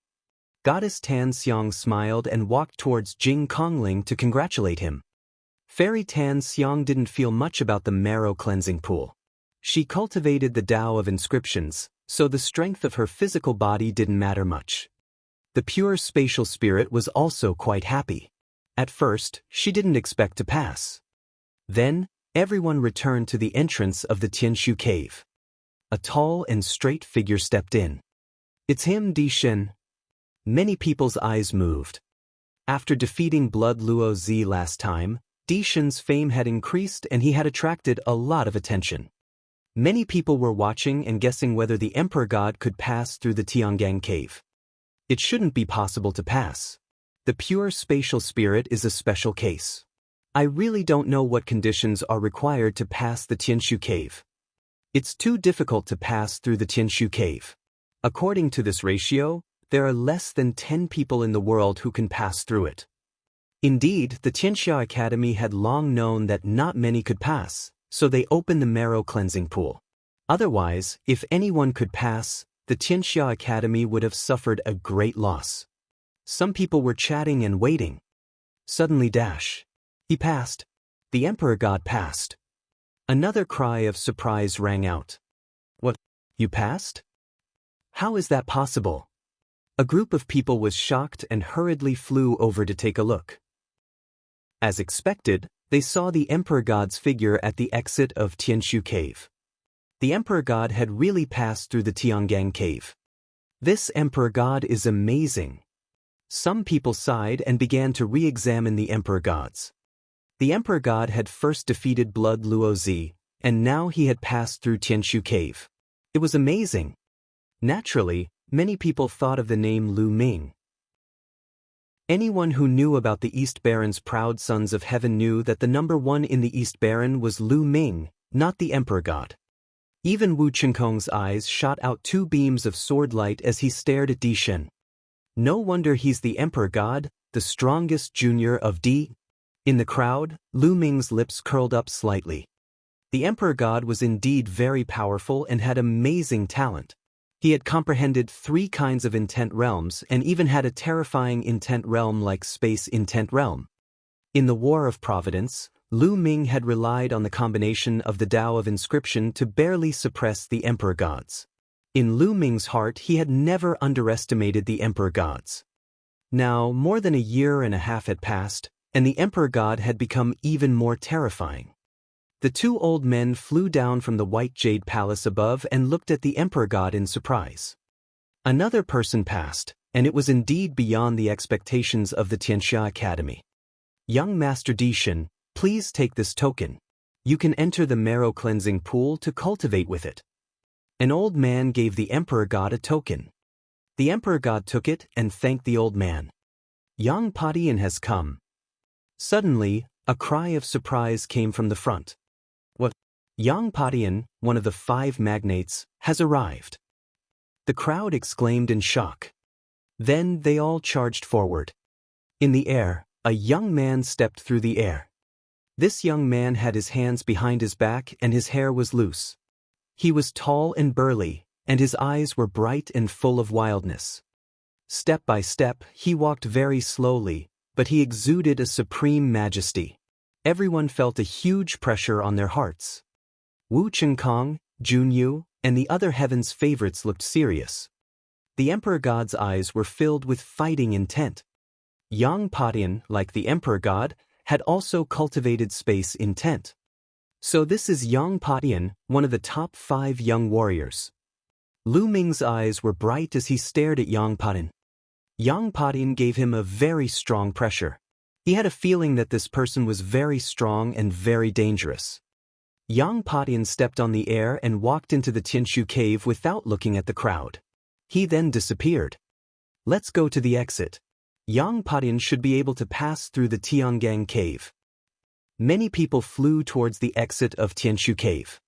S1: Goddess Tan Xiang smiled and walked towards Jing Kongling to congratulate him. Fairy Tan Xiang didn't feel much about the marrow cleansing pool. She cultivated the Tao of inscriptions, so the strength of her physical body didn't matter much. The pure spatial spirit was also quite happy. At first, she didn't expect to pass. Then, everyone returned to the entrance of the Tianshu cave. A tall and straight figure stepped in. It's him, Di Shen. Many people's eyes moved. After defeating Blood Luo Zi last time, Di Shen's fame had increased and he had attracted a lot of attention. Many people were watching and guessing whether the Emperor God could pass through the Tiangang cave. It shouldn't be possible to pass. The pure spatial spirit is a special case. I really don't know what conditions are required to pass the Tianshu cave. It's too difficult to pass through the Tianshu cave. According to this ratio, there are less than 10 people in the world who can pass through it. Indeed, the Tianxia Academy had long known that not many could pass, so they opened the marrow cleansing pool. Otherwise, if anyone could pass, the Tianxia Academy would have suffered a great loss. Some people were chatting and waiting. Suddenly he passed. The Emperor God passed. Another cry of surprise rang out. What? You passed? How is that possible? A group of people was shocked and hurriedly flew over to take a look. As expected, they saw the Emperor God's figure at the exit of Tianshu Cave. The Emperor God had really passed through the Tiangang Cave. This Emperor God is amazing. Some people sighed and began to re-examine the Emperor Gods. The Emperor God had first defeated Blood Luo Zi, and now he had passed through Tianshu Cave. It was amazing. Naturally, many people thought of the name Lu Ming. Anyone who knew about the East Baron's proud sons of heaven knew that the number 1 in the East Baron was Lu Ming, not the Emperor God. Even Wu Chengkong's eyes shot out 2 beams of sword light as he stared at Di Shen. No wonder he's the Emperor God, the strongest junior of Di. In the crowd, Lu Ming's lips curled up slightly. The Emperor God was indeed very powerful and had amazing talent. He had comprehended 3 kinds of intent realms and even had a terrifying intent realm like Space Intent Realm. In the War of Providence, Lu Ming had relied on the combination of the Tao of Inscription to barely suppress the Emperor Gods. In Lu Ming's heart, he had never underestimated the Emperor gods. Now, more than a year and a half had passed, and the Emperor god had become even more terrifying. The two old men flew down from the white jade palace above and looked at the Emperor god in surprise. Another person passed, and it was indeed beyond the expectations of the Tianxia Academy. Young Master Dishan, please take this token. You can enter the marrow cleansing pool to cultivate with it. An old man gave the Emperor god a token. The Emperor god took it and thanked the old man. Yang Padian has come. Suddenly, a cry of surprise came from the front. What? Yang Padian, one of the 5 magnates, has arrived. The crowd exclaimed in shock. Then they all charged forward. In the air, a young man stepped through the air. This young man had his hands behind his back and his hair was loose. He was tall and burly, and his eyes were bright and full of wildness. Step by step, he walked very slowly, but he exuded a supreme majesty. Everyone felt a huge pressure on their hearts. Wu Chengkong, Junyu, and the other heaven's favorites looked serious. The Emperor God's eyes were filled with fighting intent. Yang Padian, like the Emperor God, had also cultivated space intent. So this is Yang Padian, one of the top 5 young warriors. Lu Ming's eyes were bright as he stared at Yang Padian. Yang Padian gave him a very strong pressure. He had a feeling that this person was very strong and very dangerous. Yang Padian stepped on the air and walked into the Tianshu cave without looking at the crowd. He then disappeared. Let's go to the exit. Yang Padian should be able to pass through the Tiangang cave. Many people flew towards the exit of Tianshu cave.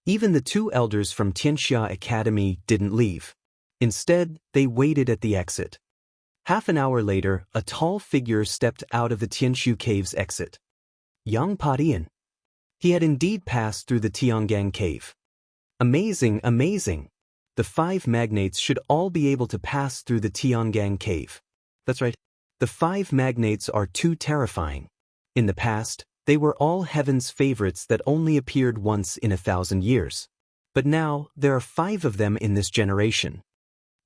S1: Even the 2 elders from Tianxia Academy didn't leave. Instead, they waited at the exit. Half an hour later, a tall figure stepped out of the Tianshu cave's exit. Yang Padian. He had indeed passed through the Tiangang cave. Amazing, amazing. The 5 magnates should all be able to pass through the Tiangang cave. That's right. The 5 magnates are too terrifying. In the past, they were all heaven's favorites that only appeared once in 1,000 years. But now, there are 5 of them in this generation.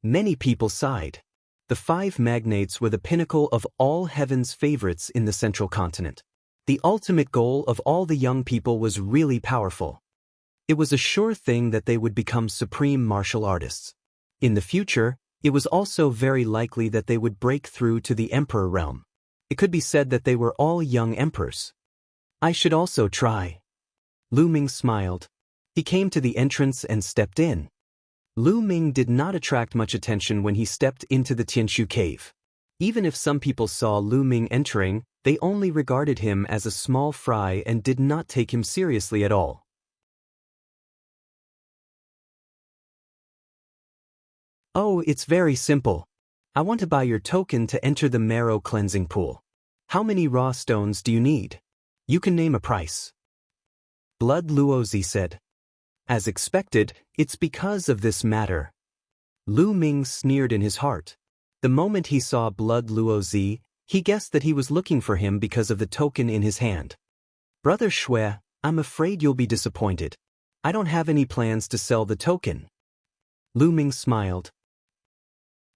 S1: Many people sighed. The 5 magnates were the pinnacle of all heaven's favorites in the central continent. The ultimate goal of all the young people was really powerful. It was a sure thing that they would become supreme martial artists. In the future, it was also very likely that they would break through to the emperor realm. It could be said that they were all young emperors. I should also try. Lu Ming smiled. He came to the entrance and stepped in. Lu Ming did not attract much attention when he stepped into the Tianshu cave. Even if some people saw Lu Ming entering, they only regarded him as a small fry and did not take him seriously at all. Oh, it's very simple. I want to buy your token to enter the marrow cleansing pool. How many raw stones do you need? You can name a price. Blood Luozi said. As expected, it's because of this matter. Lu Ming sneered in his heart. The moment he saw Blood Luozi, he guessed that he was looking for him because of the token in his hand. Brother Shui, I'm afraid you'll be disappointed. I don't have any plans to sell the token. Lu Ming smiled.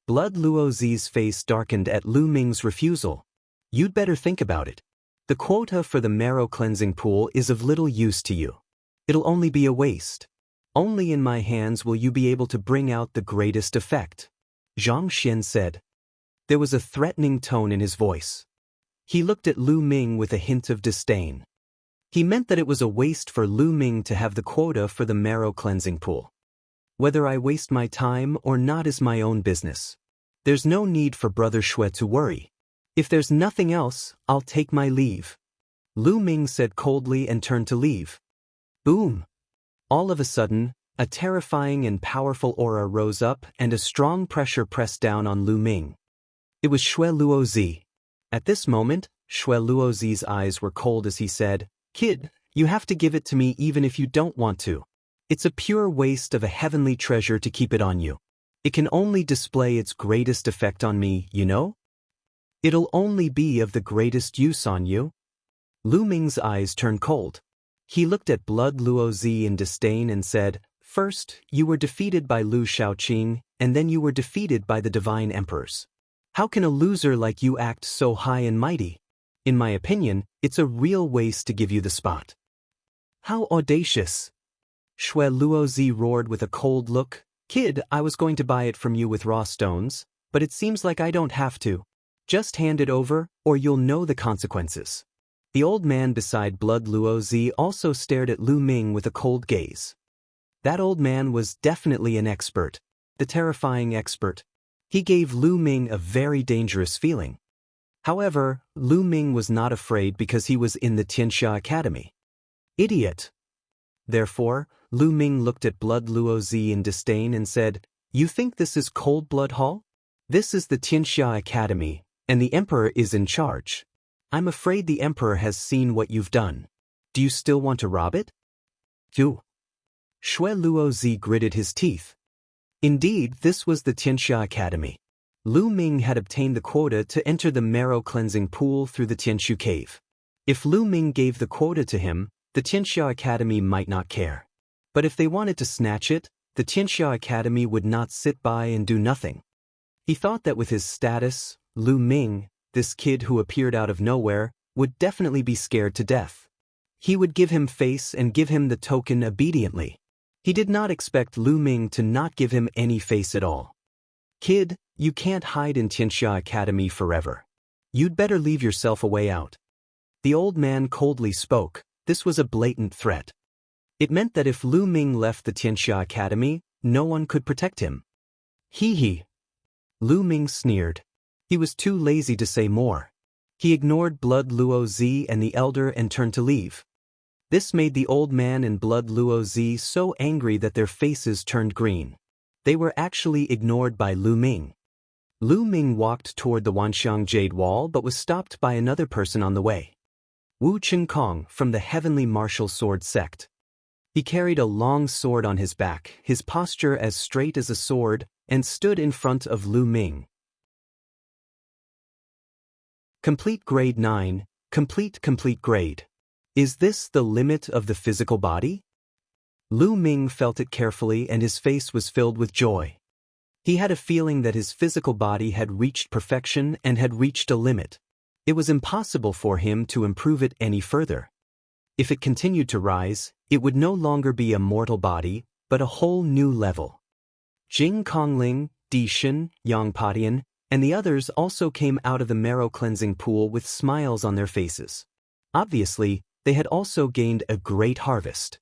S1: Blood Luozi's face darkened at Lu Ming's refusal. You'd better think about it. The quota for the marrow cleansing pool is of little use to you. It'll only be a waste. Only in my hands will you be able to bring out the greatest effect. Zhang Xian said. There was a threatening tone in his voice. He looked at Lu Ming with a hint of disdain. He meant that it was a waste for Lu Ming to have the quota for the marrow cleansing pool. Whether I waste my time or not is my own business. There's no need for Brother Shui to worry. If there's nothing else, I'll take my leave. Lu Ming said coldly and turned to leave. Boom! All of a sudden, a terrifying and powerful aura rose up and a strong pressure pressed down on Lu Ming. It was Shui Luozi. At this moment, Shui Luozi's eyes were cold as he said, Kid, you have to give it to me even if you don't want to. It's a pure waste of a heavenly treasure to keep it on you. It can only display its greatest effect on me, you know? It'll only be of the greatest use on you. Lu Ming's eyes turned cold. He looked at Blood Luozi in disdain and said, First, you were defeated by Lu Shaoqing, and then you were defeated by the divine emperors. How can a loser like you act so high and mighty? In my opinion, it's a real waste to give you the spot. How audacious! Shui Luozi roared with a cold look. Kid, I was going to buy it from you with raw stones, but it seems like I don't have to. Just hand it over, or you'll know the consequences. The old man beside Blood Luozi also stared at Lu Ming with a cold gaze. That old man was definitely an expert, the terrifying expert. He gave Lu Ming a very dangerous feeling. However, Lu Ming was not afraid because he was in the Tianxia Academy. Idiot! Therefore, Lu Ming looked at Blood Luozi in disdain and said, "You think this is Cold Blood Hall? This is the Tianxia Academy, and the Emperor is in charge. I'm afraid the Emperor has seen what you've done. Do you still want to rob it?" You. Shui Luozi gritted his teeth. Indeed, this was the Tianxia Academy. Lu Ming had obtained the quota to enter the marrow cleansing pool through the Tianshu cave. If Lu Ming gave the quota to him, the Tianxia Academy might not care. But if they wanted to snatch it, the Tianxia Academy would not sit by and do nothing. He thought that with his status, Lu Ming, this kid who appeared out of nowhere, would definitely be scared to death. He would give him face and give him the token obediently. He did not expect Lu Ming to not give him any face at all. Kid, you can't hide in Tianxia Academy forever. You'd better leave yourself a way out. The old man coldly spoke. This was a blatant threat. It meant that if Lu Ming left the Tianxia Academy, no one could protect him. Hee. Lu Ming sneered. He was too lazy to say more. He ignored Blood Luozi and the elder and turned to leave. This made the old man and Blood Luozi so angry that their faces turned green. They were actually ignored by Lu Ming. Lu Ming walked toward the Wanxiang Jade Wall but was stopped by another person on the way. Wu Qinkong from the Heavenly Martial Sword Sect. He carried a long sword on his back, his posture as straight as a sword, and stood in front of Lu Ming. Complete grade 9, complete grade. Is this the limit of the physical body? Lu Ming felt it carefully and his face was filled with joy. He had a feeling that his physical body had reached perfection and had reached a limit. It was impossible for him to improve it any further. If it continued to rise, it would no longer be a mortal body, but a whole new level. Jing Kongling, Di Shen, Yang Patian, and the others also came out of the marrow cleansing pool with smiles on their faces. Obviously, they had also gained a great harvest.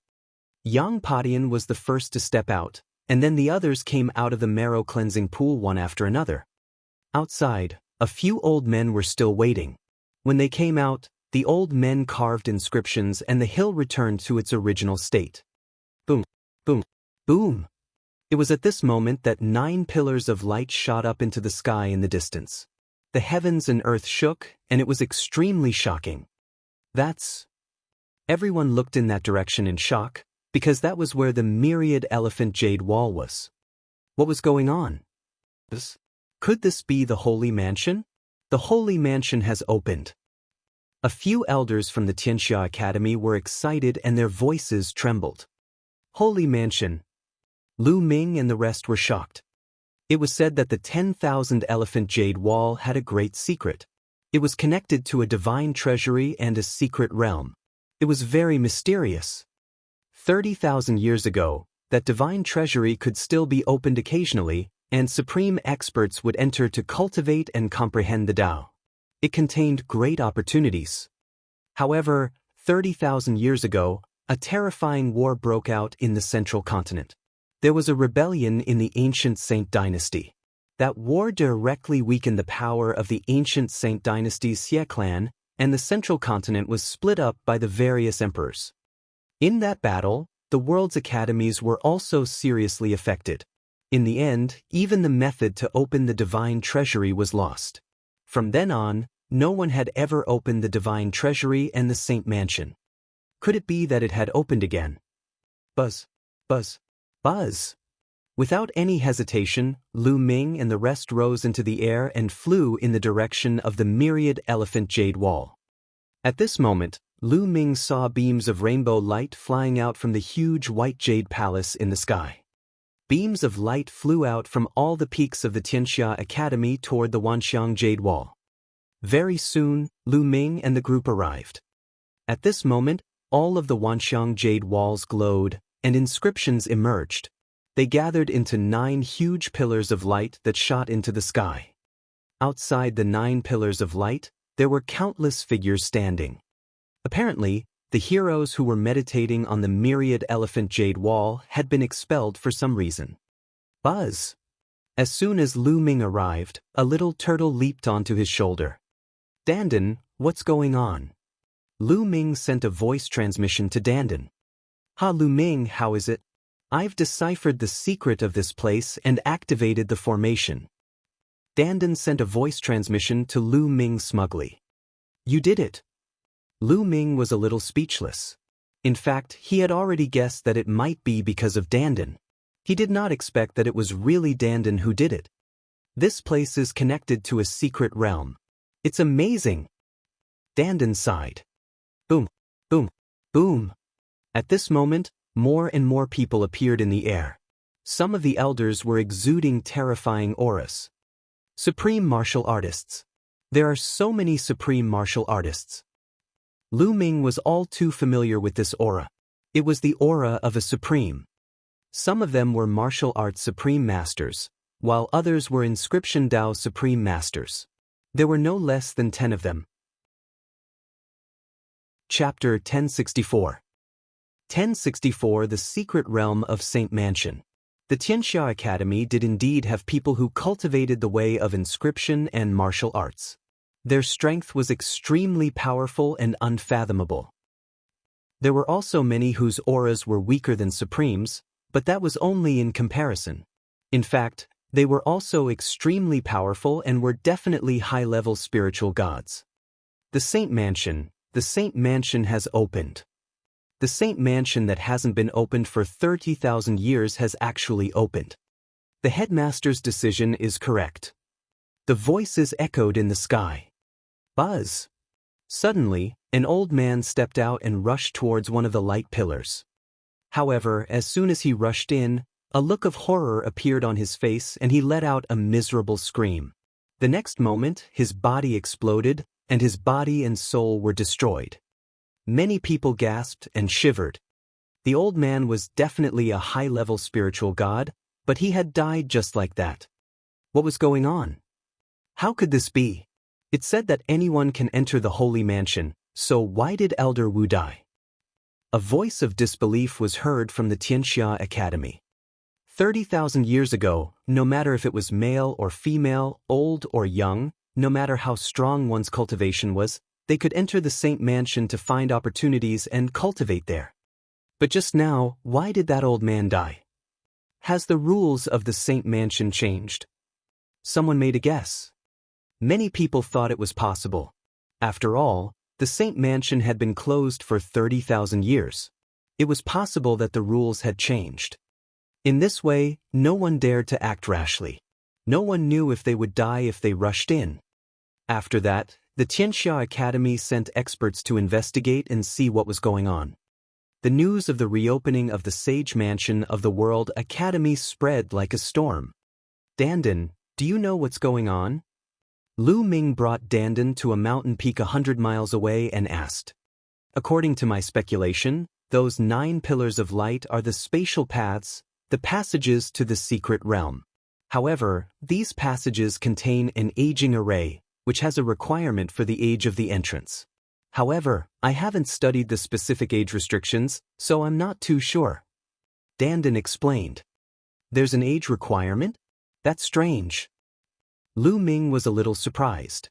S1: Yang Patian was the first to step out, and then the others came out of the marrow cleansing pool one after another. Outside, a few old men were still waiting. When they came out, the old men carved inscriptions and the hill returned to its original state. Boom, boom, boom. It was at this moment that 9 pillars of light shot up into the sky in the distance. The heavens and earth shook, and it was extremely shocking. Everyone looked in that direction in shock, because that was where the Myriad Elephant Jade Wall was. What was going on? Could this be the Holy Mansion? The Holy Mansion has opened. A few elders from the Tianxia Academy were excited and their voices trembled. Holy Mansion. Lu Ming and the rest were shocked. It was said that the 10,000 Elephant Jade Wall had a great secret. It was connected to a divine treasury and a secret realm. It was very mysterious. 30,000 years ago, that divine treasury could still be opened occasionally, and supreme experts would enter to cultivate and comprehend the Tao. It contained great opportunities. However, 30,000 years ago, a terrifying war broke out in the central continent. There was a rebellion in the ancient Saint dynasty. That war directly weakened the power of the ancient Saint dynasty's Xie clan, and the central continent was split up by the various emperors. In that battle, the world's academies were also seriously affected. In the end, even the method to open the divine treasury was lost. From then on, no one had ever opened the divine treasury and the Saint Mansion. Could it be that it had opened again? Buzz, buzz, buzz. Without any hesitation, Lu Ming and the rest rose into the air and flew in the direction of the Myriad Elephant Jade Wall. At this moment, Lu Ming saw beams of rainbow light flying out from the huge white jade palace in the sky. Beams of light flew out from all the peaks of the Tianxia Academy toward the Wanxiang Jade Wall. Very soon, Lu Ming and the group arrived. At this moment, all of the Wanxiang Jade Walls glowed, and inscriptions emerged. They gathered into 9 huge pillars of light that shot into the sky. Outside the 9 pillars of light, there were countless figures standing. Apparently, the heroes who were meditating on the Myriad Elephant Jade Wall had been expelled for some reason. Buzz! As soon as Lu Ming arrived, a little turtle leaped onto his shoulder. Dandan, what's going on? Lu Ming sent a voice transmission to Dandan. Ha Lu Ming, how is it? I've deciphered the secret of this place and activated the formation. Dandan sent a voice transmission to Lu Ming smugly. You did it. Lu Ming was a little speechless. In fact, he had already guessed that it might be because of Dandan. He did not expect that it was really Dandan who did it. This place is connected to a secret realm. It's amazing. Dandan sighed. Boom, boom, boom. At this moment, more and more people appeared in the air. Some of the elders were exuding terrifying auras. Supreme martial artists. There are so many supreme martial artists. Lu Ming was all too familiar with this aura. It was the aura of a supreme. Some of them were martial arts supreme masters, while others were inscription Dao supreme masters. There were no less than 10 of them. Chapter 1064. 1064 The Secret Realm of Saint Mansion. The Tianxia Academy did indeed have people who cultivated the way of inscription and martial arts. Their strength was extremely powerful and unfathomable. There were also many whose auras were weaker than Supremes, but that was only in comparison. In fact, they were also extremely powerful and were definitely high-level spiritual gods. The Saint Mansion has opened. The Saint Mansion that hasn't been opened for 30,000 years has actually opened. The headmaster's decision is correct. The voices echoed in the sky. Buzz! Suddenly, an old man stepped out and rushed towards one of the light pillars. However, as soon as he rushed in, a look of horror appeared on his face and he let out a miserable scream. The next moment, his body exploded, and his body and soul were destroyed. Many people gasped and shivered. The old man was definitely a high-level spiritual god, but he had died just like that. What was going on? How could this be? It said that anyone can enter the holy mansion, so why did Elder Wu die? A voice of disbelief was heard from the Tianxia Academy. 30,000 years ago, no matter if it was male or female, old or young, no matter how strong one's cultivation was, they could enter the Saint Mansion to find opportunities and cultivate there. But just now, why did that old man die? Has the rules of the Saint Mansion changed? Someone made a guess. Many people thought it was possible. After all, the Saint Mansion had been closed for 30,000 years. It was possible that the rules had changed. In this way, no one dared to act rashly. No one knew if they would die if they rushed in. After that, the Tianxia Academy sent experts to investigate and see what was going on. The news of the reopening of the Sage Mansion of the World Academy spread like a storm. Dandan, do you know what's going on? Lu Ming brought Dandan to a mountain peak 100 miles away and asked. According to my speculation, those 9 pillars of light are the spatial paths, the passages to the secret realm. However, these passages contain an aging array, which has a requirement for the age of the entrance. However, I haven't studied the specific age restrictions, so I'm not too sure. Dandan explained. There's an age requirement? That's strange. Lu Ming was a little surprised.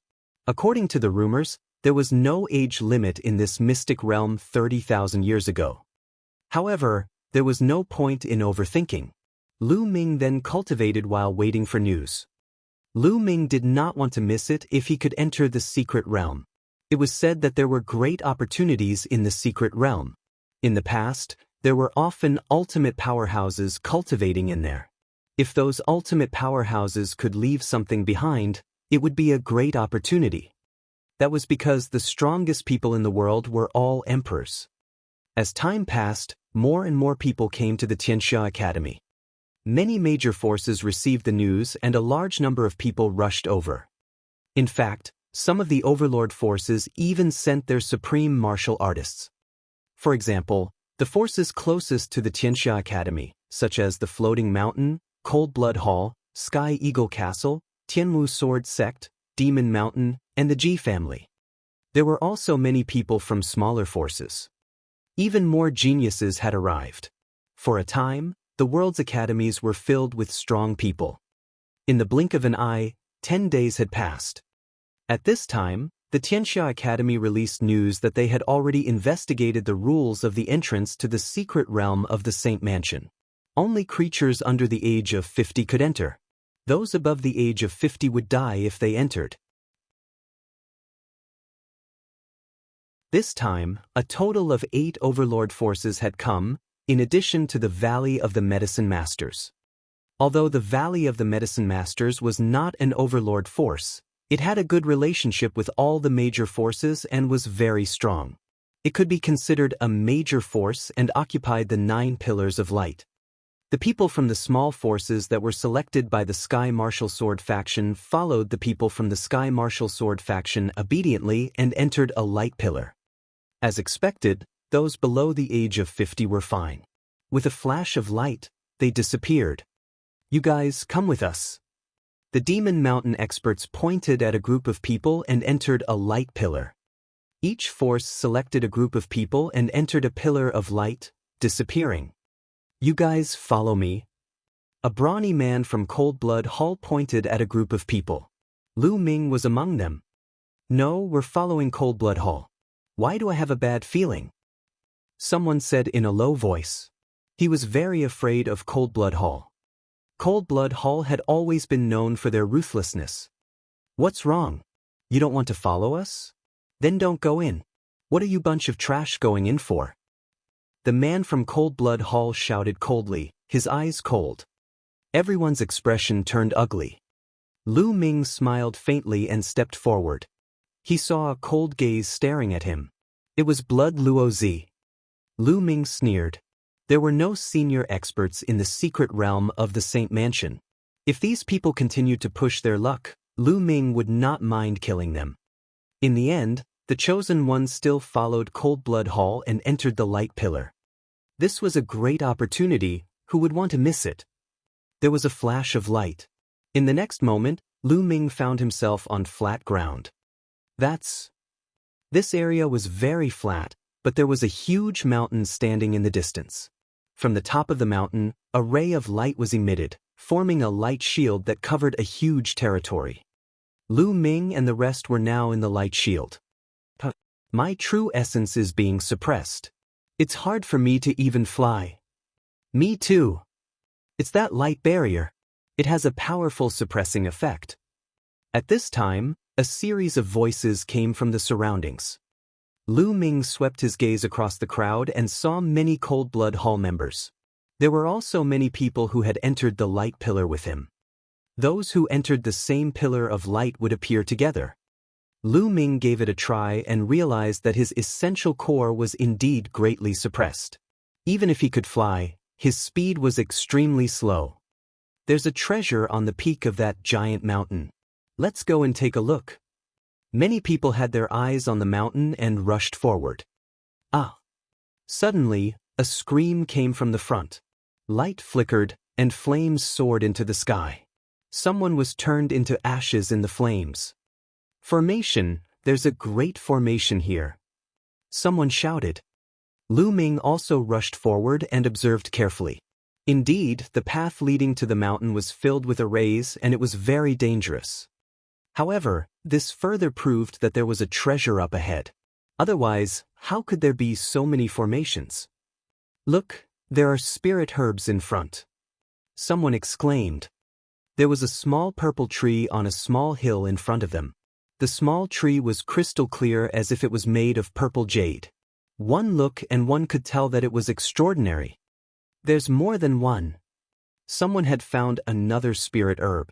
S1: According to the rumors, there was no age limit in this mystic realm 30,000 years ago. However, there was no point in overthinking. Lu Ming then cultivated while waiting for news. Lu Ming did not want to miss it if he could enter the secret realm. It was said that there were great opportunities in the secret realm. In the past, there were often ultimate powerhouses cultivating in there. If those ultimate powerhouses could leave something behind, it would be a great opportunity. That was because the strongest people in the world were all emperors. As time passed, more and more people came to the Tianxia Academy. Many major forces received the news and a large number of people rushed over. In fact, some of the overlord forces even sent their supreme martial artists. For example, the forces closest to the Tianxia Academy, such as the Floating Mountain, Cold Blood Hall, Sky Eagle Castle, Tianmu Sword Sect, Demon Mountain, and the Ji family. There were also many people from smaller forces. Even more geniuses had arrived. For a time, the world's academies were filled with strong people. In the blink of an eye, 10 days had passed. At this time, the Tianxia Academy released news that they had already investigated the rules of the entrance to the secret realm of the Saint Mansion. Only creatures under the age of 50 could enter. Those above the age of 50 would die if they entered. This time, a total of 8 overlord forces had come, in addition to the Valley of the Medicine Masters. Although the Valley of the Medicine Masters was not an overlord force, it had a good relationship with all the major forces and was very strong. It could be considered a major force and occupied the 9 pillars of light. The people from the small forces that were selected by the Sky Martial Sword faction followed the people from the Sky Martial Sword faction obediently and entered a light pillar. As expected, those below the age of 50 were fine. With a flash of light, they disappeared. "You guys, come with us." The Demon Mountain experts pointed at a group of people and entered a light pillar. Each force selected a group of people and entered a pillar of light, disappearing. "You guys, follow me." A brawny man from Cold Blood Hall pointed at a group of people. Lu Ming was among them. "No, we're following Cold Blood Hall. Why do I have a bad feeling?" Someone said in a low voice. He was very afraid of Cold Blood Hall. Cold Blood Hall had always been known for their ruthlessness. "What's wrong? You don't want to follow us? Then don't go in. What are you bunch of trash going in for?" The man from Cold Blood Hall shouted coldly, his eyes cold. Everyone's expression turned ugly. Lu Ming smiled faintly and stepped forward. He saw a cold gaze staring at him. It was Blood Luo Zi. Lu Ming sneered. There were no senior experts in the secret realm of the Saint Mansion. If these people continued to push their luck, Lu Ming would not mind killing them. In the end, the chosen ones still followed Cold Blood Hall and entered the light pillar. This was a great opportunity. Who would want to miss it? There was a flash of light. In the next moment, Lu Ming found himself on flat ground. This area was very flat, but there was a huge mountain standing in the distance. From the top of the mountain, a ray of light was emitted, forming a light shield that covered a huge territory. Lu Ming and the rest were now in the light shield. My true essence is being suppressed. It's hard for me to even fly. Me too. It's that light barrier. It has a powerful suppressing effect. At this time, a series of voices came from the surroundings. Lu Ming swept his gaze across the crowd and saw many Cold Blood Hall members. There were also many people who had entered the light pillar with him. Those who entered the same pillar of light would appear together. Lu Ming gave it a try and realized that his essential core was indeed greatly suppressed. Even if he could fly, his speed was extremely slow. There's a treasure on the peak of that giant mountain. Let's go and take a look. Many people had their eyes on the mountain and rushed forward. Suddenly, a scream came from the front. Light flickered, and flames soared into the sky. Someone was turned into ashes in the flames. Formation, there's a great formation here. Someone shouted. Lu Ming also rushed forward and observed carefully. Indeed, the path leading to the mountain was filled with arrays and it was very dangerous. However, this further proved that there was a treasure up ahead. Otherwise, how could there be so many formations? Look, there are spirit herbs in front. Someone exclaimed. There was a small purple tree on a small hill in front of them. The small tree was crystal clear as if it was made of purple jade. One look and one could tell that it was extraordinary. There's more than one. Someone had found another spirit herb.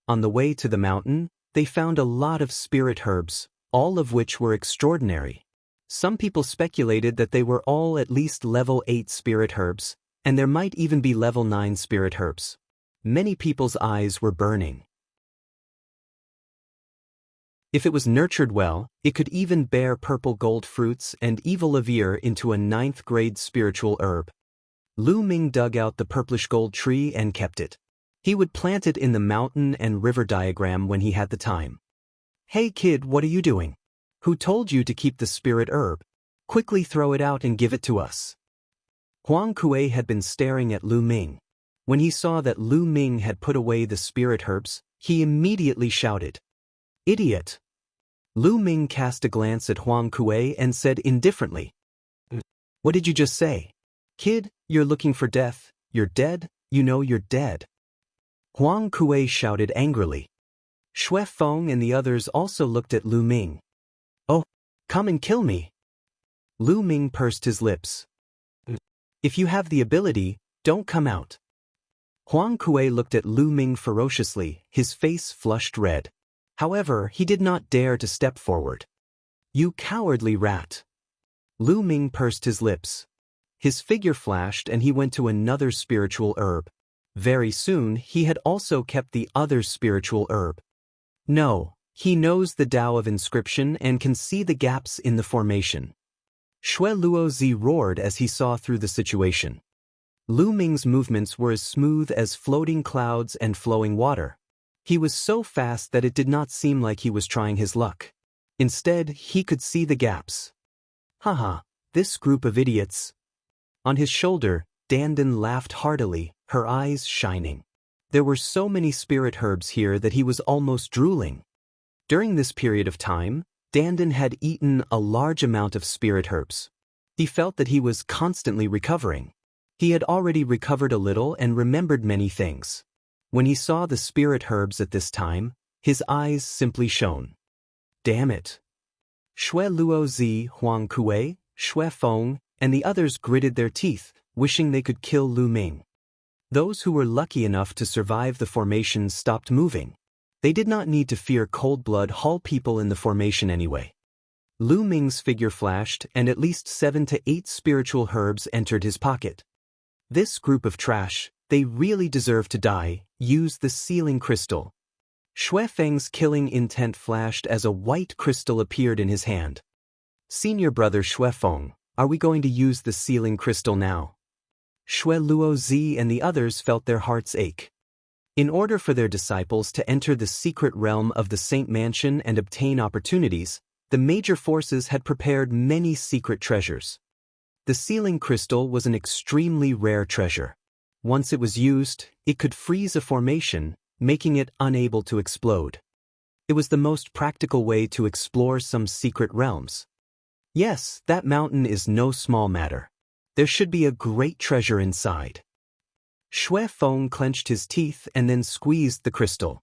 S1: On the way to the mountain, they found a lot of spirit herbs, all of which were extraordinary. Some people speculated that they were all at least level 8 spirit herbs, and there might even be level 9 spirit herbs. Many people's eyes were burning. If it was nurtured well, it could even bear purple gold fruits and evolve into a 9th grade spiritual herb. Lu Ming dug out the purplish gold tree and kept it. He would plant it in the mountain and river diagram when he had the time. "Hey kid, what are you doing? Who told you to keep the spirit herb? Quickly throw it out and give it to us." Huang Kuei had been staring at Lu Ming. When he saw that Lu Ming had put away the spirit herbs, he immediately shouted, "Idiot!" Lu Ming cast a glance at Huang Kuei and said indifferently, "What did you just say? Kid, you're looking for death, you're dead, you know you're dead." Huang Kuei shouted angrily. Xue Feng and the others also looked at Lu Ming. "Oh, come and kill me." Lu Ming pursed his lips. "If you have the ability, don't come out." Huang Kuei looked at Lu Ming ferociously, his face flushed red. However, he did not dare to step forward. "You cowardly rat." Lu Ming pursed his lips. His figure flashed and he went to another spiritual herb. Very soon, he had also kept the other spiritual herb. No, he knows the Tao of inscription and can see the gaps in the formation. Xue Luozi roared as he saw through the situation. Lu Ming's movements were as smooth as floating clouds and flowing water. He was so fast that it did not seem like he was trying his luck. Instead, he could see the gaps. "Haha, this group of idiots." On his shoulder, Dandan laughed heartily, her eyes shining. There were so many spirit herbs here that he was almost drooling. During this period of time, Dandan had eaten a large amount of spirit herbs. He felt that he was constantly recovering. He had already recovered a little and remembered many things. When he saw the spirit herbs at this time, his eyes simply shone. Damn it. Xue Luozi, Huang Kuei, Xue Feng, and the others gritted their teeth, wishing they could kill Lu Ming. Those who were lucky enough to survive the formation stopped moving. They did not need to fear cold-blood Hall people in the formation anyway. Lu Ming's figure flashed and at least 7 to 8 spiritual herbs entered his pocket. This group of trash, they really deserve to die. Use the sealing crystal. Xue Feng's killing intent flashed as a white crystal appeared in his hand. "Senior brother Xue Feng, are we going to use the sealing crystal now?" Xue Luozi and the others felt their hearts ache. In order for their disciples to enter the secret realm of the Saint Mansion and obtain opportunities, the major forces had prepared many secret treasures. The sealing crystal was an extremely rare treasure. Once it was used, it could freeze a formation, making it unable to explode. It was the most practical way to explore some secret realms. Yes, that mountain is no small matter. There should be a great treasure inside. Xue Feng clenched his teeth and then squeezed the crystal.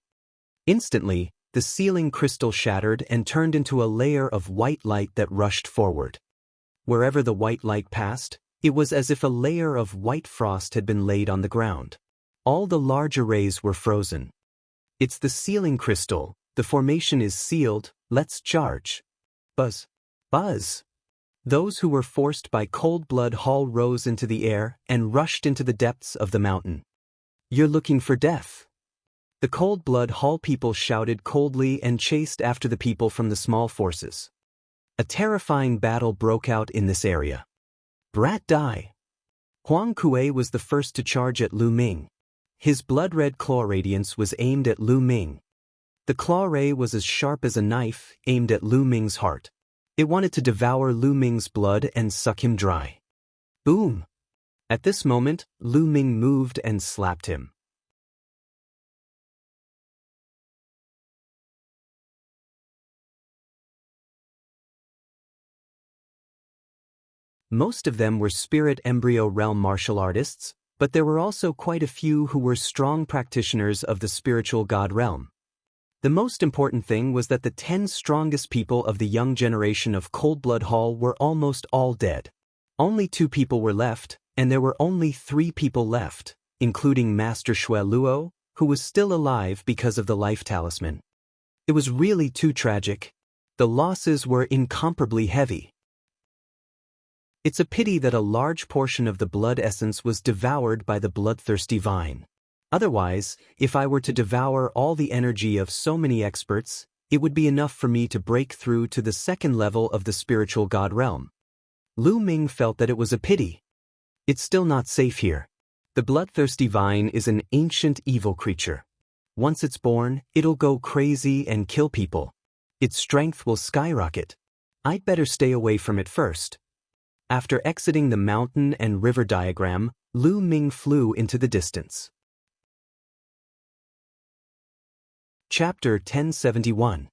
S1: Instantly, the sealing crystal shattered and turned into a layer of white light that rushed forward. Wherever the white light passed, it was as if a layer of white frost had been laid on the ground. All the large arrays were frozen. "It's the sealing crystal. The formation is sealed. Let's charge." Buzz. Buzz. Those who were forced by cold-blood Hall rose into the air and rushed into the depths of the mountain. "You're looking for death." The cold-blood Hall people shouted coldly and chased after the people from the small forces. A terrifying battle broke out in this area. Brat die. Huang Kuei was the first to charge at Lu Ming. His blood-red claw radiance was aimed at Lu Ming. The claw ray was as sharp as a knife, aimed at Lu Ming's heart. It wanted to devour Lu Ming's blood and suck him dry. Boom! At this moment, Lu Ming moved and slapped him. Most of them were spirit embryo realm martial artists, but there were also quite a few who were strong practitioners of the spiritual god realm. The most important thing was that the 10 strongest people of the young generation of Cold-Blood Hall were almost all dead. Only 2 people were left, and there were only 3 people left, including Master Xue Luo, who was still alive because of the life talisman. It was really too tragic. The losses were incomparably heavy. It's a pity that a large portion of the blood essence was devoured by the bloodthirsty vine. Otherwise, if I were to devour all the energy of so many experts, it would be enough for me to break through to the second level of the spiritual god realm. Lu Ming felt that it was a pity. It's still not safe here. The bloodthirsty vine is an ancient evil creature. Once it's born, it'll go crazy and kill people. Its strength will skyrocket. I'd better stay away from it first. After exiting the mountain and river diagram, Lu Ming flew into the distance. Chapter 1071.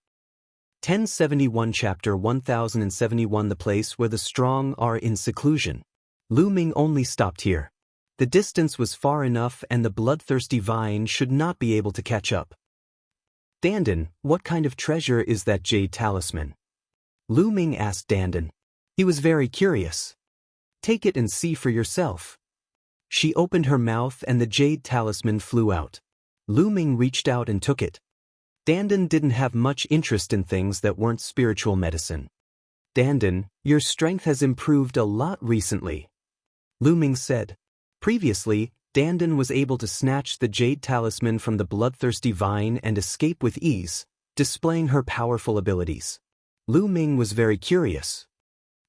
S1: 1071 Chapter 1071 The place where the strong are in seclusion. Lu Ming only stopped here. The distance was far enough and the bloodthirsty vine should not be able to catch up. Dandan, what kind of treasure is that jade talisman? Lu Ming asked Dandan. He was very curious. Take it and see for yourself. She opened her mouth and the jade talisman flew out. Lu Ming reached out and took it. Dandan didn't have much interest in things that weren't spiritual medicine. Dandan, your strength has improved a lot recently. Lu Ming said. Previously, Dandan was able to snatch the jade talisman from the bloodthirsty vine and escape with ease, displaying her powerful abilities. Lu Ming was very curious.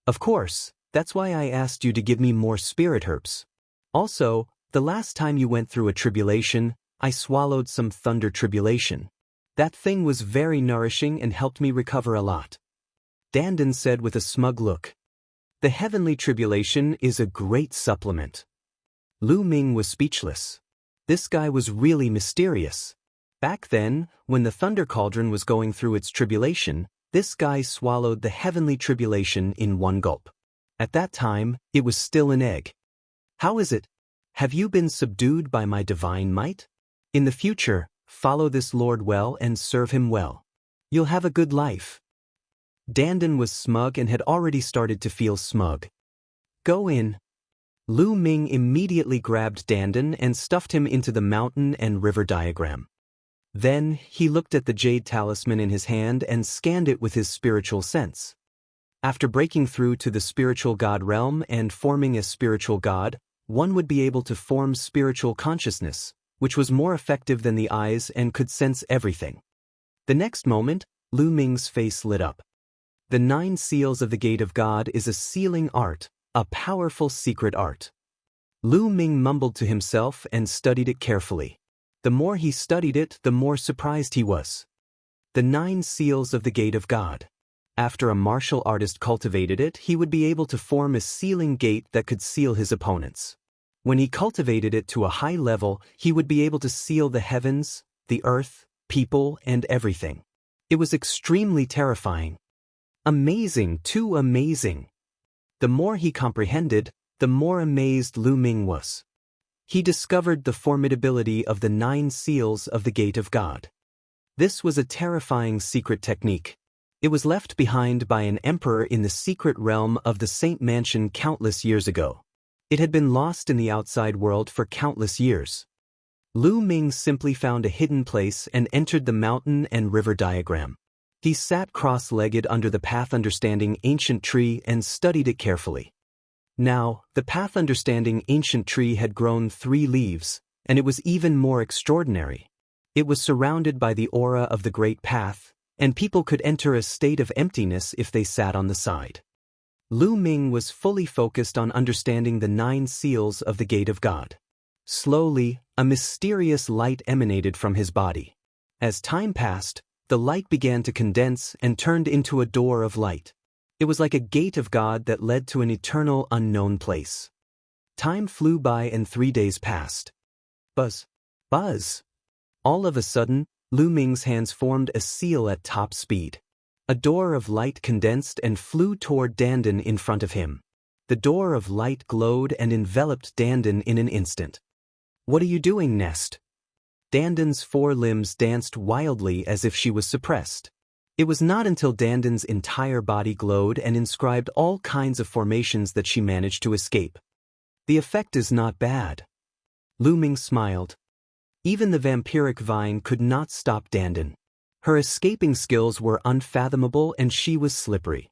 S1: Of course, that's why I asked you to give me more spirit herbs. Also, the last time you went through a tribulation, I swallowed some thunder tribulation. That thing was very nourishing and helped me recover a lot. Dandan said with a smug look. The heavenly tribulation is a great supplement. Lu Ming was speechless. This guy was really mysterious. Back then, when the thunder cauldron was going through its tribulation, this guy swallowed the heavenly tribulation in one gulp. At that time, it was still an egg. How is it? Have you been subdued by my divine might? In the future, follow this Lord well and serve him well. You'll have a good life. Dandan was smug and had already started to feel smug. Go in. Lu Ming immediately grabbed Dandan and stuffed him into the mountain and river diagram. Then, he looked at the jade talisman in his hand and scanned it with his spiritual sense. After breaking through to the spiritual god realm and forming a spiritual god, one would be able to form spiritual consciousness, which was more effective than the eyes and could sense everything. The next moment, Lu Ming's face lit up. The 9 seals of the Gate of God is a sealing art, a powerful secret art. Lu Ming mumbled to himself and studied it carefully. The more he studied it, the more surprised he was. The 9 seals of the Gate of God. After a martial artist cultivated it, he would be able to form a sealing gate that could seal his opponents. When he cultivated it to a high level, he would be able to seal the heavens, the earth, people, and everything. It was extremely terrifying. Amazing, too amazing. The more he comprehended, the more amazed Lu Ming was. He discovered the formidability of the 9 seals of the Gate of God. This was a terrifying secret technique. It was left behind by an emperor in the secret realm of the Saint Mansion countless years ago. It had been lost in the outside world for countless years. Lu Ming simply found a hidden place and entered the mountain and river diagram. He sat cross-legged under the Path Understanding Ancient Tree and studied it carefully. Now, the Path Understanding Ancient Tree had grown 3 leaves, and it was even more extraordinary. It was surrounded by the aura of the Great Path, and people could enter a state of emptiness if they sat on the side. Lu Ming was fully focused on understanding the 9 seals of the Gate of God. Slowly, a mysterious light emanated from his body. As time passed, the light began to condense and turned into a door of light. It was like a gate of God that led to an eternal unknown place. Time flew by and 3 days passed. Buzz. Buzz. All of a sudden, Lu Ming's hands formed a seal at top speed. A door of light condensed and flew toward Dandan in front of him. The door of light glowed and enveloped Dandan in an instant. What are you doing, Nest? Dandan's 4 limbs danced wildly as if she was suppressed. It was not until Dandan's entire body glowed and inscribed all kinds of formations that she managed to escape. The effect is not bad. Lu Ming smiled. Even the vampiric vine could not stop Dandan. Her escaping skills were unfathomable and she was slippery.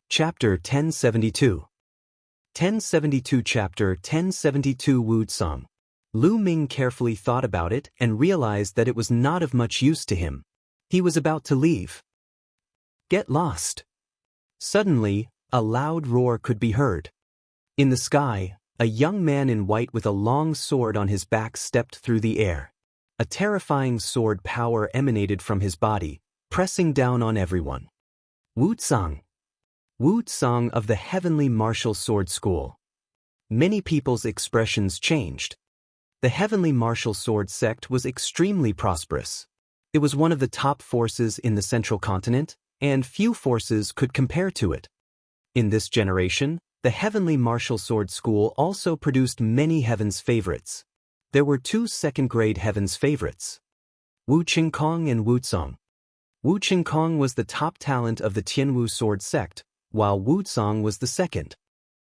S1: Chapter 1072. 1072 Chapter 1072 Wu's Song. Lu Ming carefully thought about it and realized that it was not of much use to him. He was about to leave. Get lost. Suddenly, a loud roar could be heard. In the sky, a young man in white with a long sword on his back stepped through the air. A terrifying sword power emanated from his body, pressing down on everyone. Wu Tsang. Wu Tsang of the Heavenly Martial Sword School. Many people's expressions changed. The Heavenly Martial Sword sect was extremely prosperous. It was one of the top forces in the central continent, and few forces could compare to it. In this generation, the Heavenly Martial Sword School also produced many Heaven's favorites. There were two second-grade Heaven's favorites, Wu Qingkong and Wu Tsang. Wu Qingkong was the top talent of the Tianwu sword sect, while Wu Tsang was the second.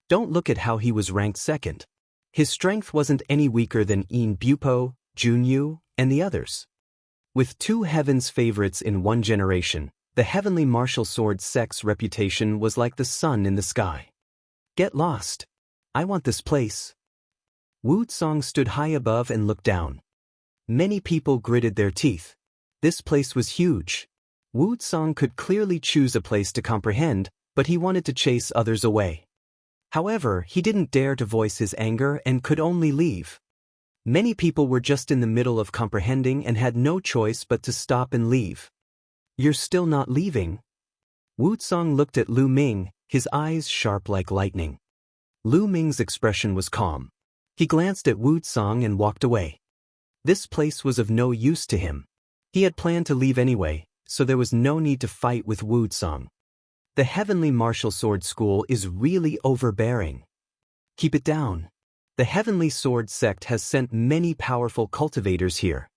S1: Don't look at how he was ranked second. His strength wasn't any weaker than Yin Bupo, Junyu, and the others. With two Heaven's favorites in one generation, the Heavenly Martial Sword sect's reputation was like the sun in the sky. Get lost. I want this place. Wu Tsang stood high above and looked down. Many people gritted their teeth. This place was huge. Wu Tsang could clearly choose a place to comprehend, but he wanted to chase others away. However, he didn't dare to voice his anger and could only leave. Many people were just in the middle of comprehending and had no choice but to stop and leave. You're still not leaving? Wu Tsang looked at Lu Ming, his eyes sharp like lightning. Lu Ming's expression was calm. He glanced at Wu Tsang and walked away. This place was of no use to him. He had planned to leave anyway, so there was no need to fight with Wu Tsang. The Heavenly Martial Sword School is really overbearing. Keep it down. The Heavenly Sword sect has sent many powerful cultivators here.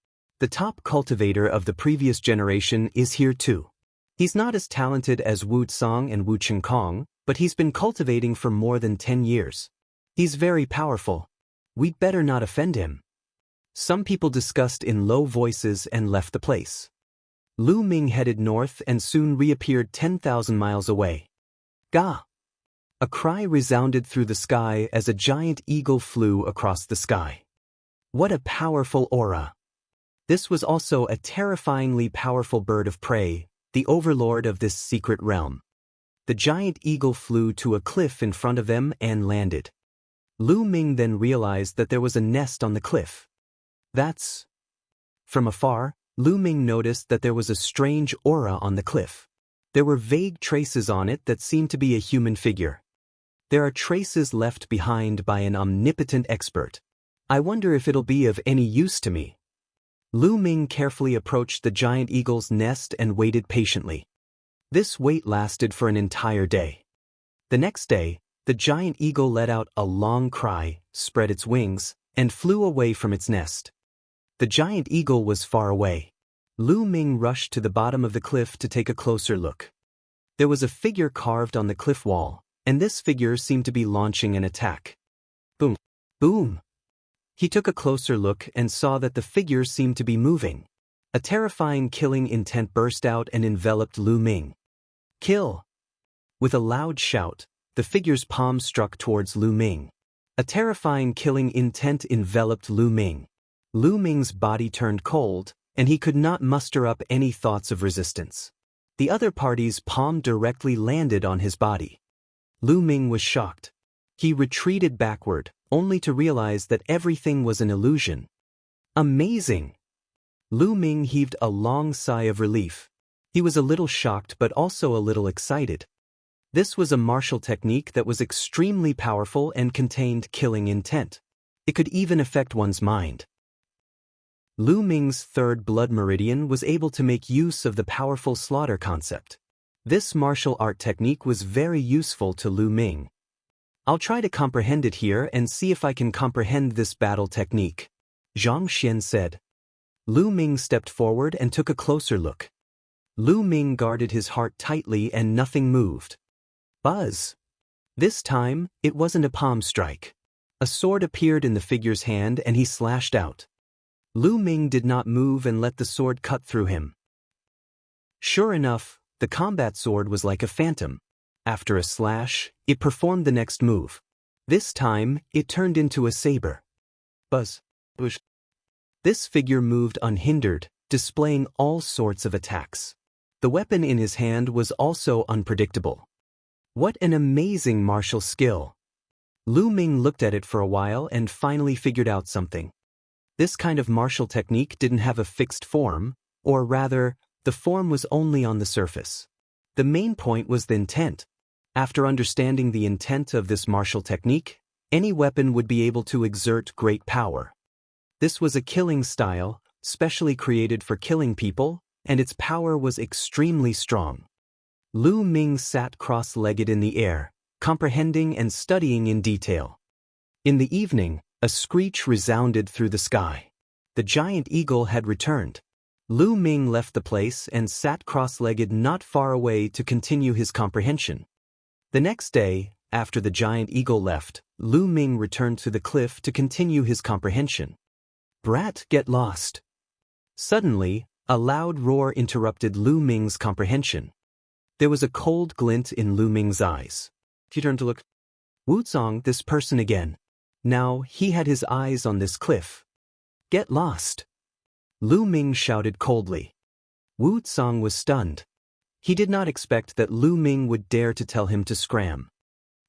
S1: The top cultivator of the previous generation is here too. He's not as talented as Wu Tsang and Wu Qingkong, but he's been cultivating for more than 10 years. He's very powerful. We'd better not offend him. Some people discussed in low voices and left the place. Lu Ming headed north and soon reappeared 10,000 miles away. Ga! A cry resounded through the sky as a giant eagle flew across the sky. What a powerful aura! This was also a terrifyingly powerful bird of prey, the overlord of this secret realm. The giant eagle flew to a cliff in front of them and landed. Lu Ming then realized that there was a nest on the cliff. That's... From afar, Lu Ming noticed that there was a strange aura on the cliff. There were vague traces on it that seemed to be a human figure. There are traces left behind by an omnipotent expert. I wonder if it'll be of any use to me. Lu Ming carefully approached the giant eagle's nest and waited patiently. This wait lasted for an entire day. The next day, the giant eagle let out a long cry, spread its wings, and flew away from its nest. The giant eagle was far away. Lu Ming rushed to the bottom of the cliff to take a closer look. There was a figure carved on the cliff wall, and this figure seemed to be launching an attack. Boom! Boom! He took a closer look and saw that the figure seemed to be moving. A terrifying killing intent burst out and enveloped Lu Ming. Kill! With a loud shout, the figure's palm struck towards Lu Ming. A terrifying killing intent enveloped Lu Ming. Lu Ming's body turned cold, and he could not muster up any thoughts of resistance. The other party's palm directly landed on his body. Lu Ming was shocked. He retreated backward, only to realize that everything was an illusion. Amazing! Lu Ming heaved a long sigh of relief. He was a little shocked but also a little excited. This was a martial technique that was extremely powerful and contained killing intent. It could even affect one's mind. Lu Ming's third blood meridian was able to make use of the powerful slaughter concept. This martial art technique was very useful to Lu Ming. I'll try to comprehend it here and see if I can comprehend this battle technique, Zhang Xian said. Lu Ming stepped forward and took a closer look. Lu Ming guarded his heart tightly and nothing moved. Buzz! This time, it wasn't a palm strike. A sword appeared in the figure's hand and he slashed out. Lu Ming did not move and let the sword cut through him. Sure enough, the combat sword was like a phantom. After a slash, it performed the next move. This time, it turned into a saber. Buzz. Bush. This figure moved unhindered, displaying all sorts of attacks. The weapon in his hand was also unpredictable. What an amazing martial skill! Lu Ming looked at it for a while and finally figured out something. This kind of martial technique didn't have a fixed form, or rather, the form was only on the surface. The main point was the intent. After understanding the intent of this martial technique, any weapon would be able to exert great power. This was a killing style, specially created for killing people, and its power was extremely strong. Lu Ming sat cross-legged in the air, comprehending and studying in detail. In the evening, a screech resounded through the sky. The giant eagle had returned. Lu Ming left the place and sat cross-legged not far away to continue his comprehension. The next day, after the giant eagle left, Lu Ming returned to the cliff to continue his comprehension. Brat, get lost. Suddenly, a loud roar interrupted Lu Ming's comprehension. There was a cold glint in Lu Ming's eyes. He turned to look. Wu Zong, this person again. Now, he had his eyes on this cliff. Get lost. Lu Ming shouted coldly. Wu Zong was stunned. He did not expect that Lu Ming would dare to tell him to scram.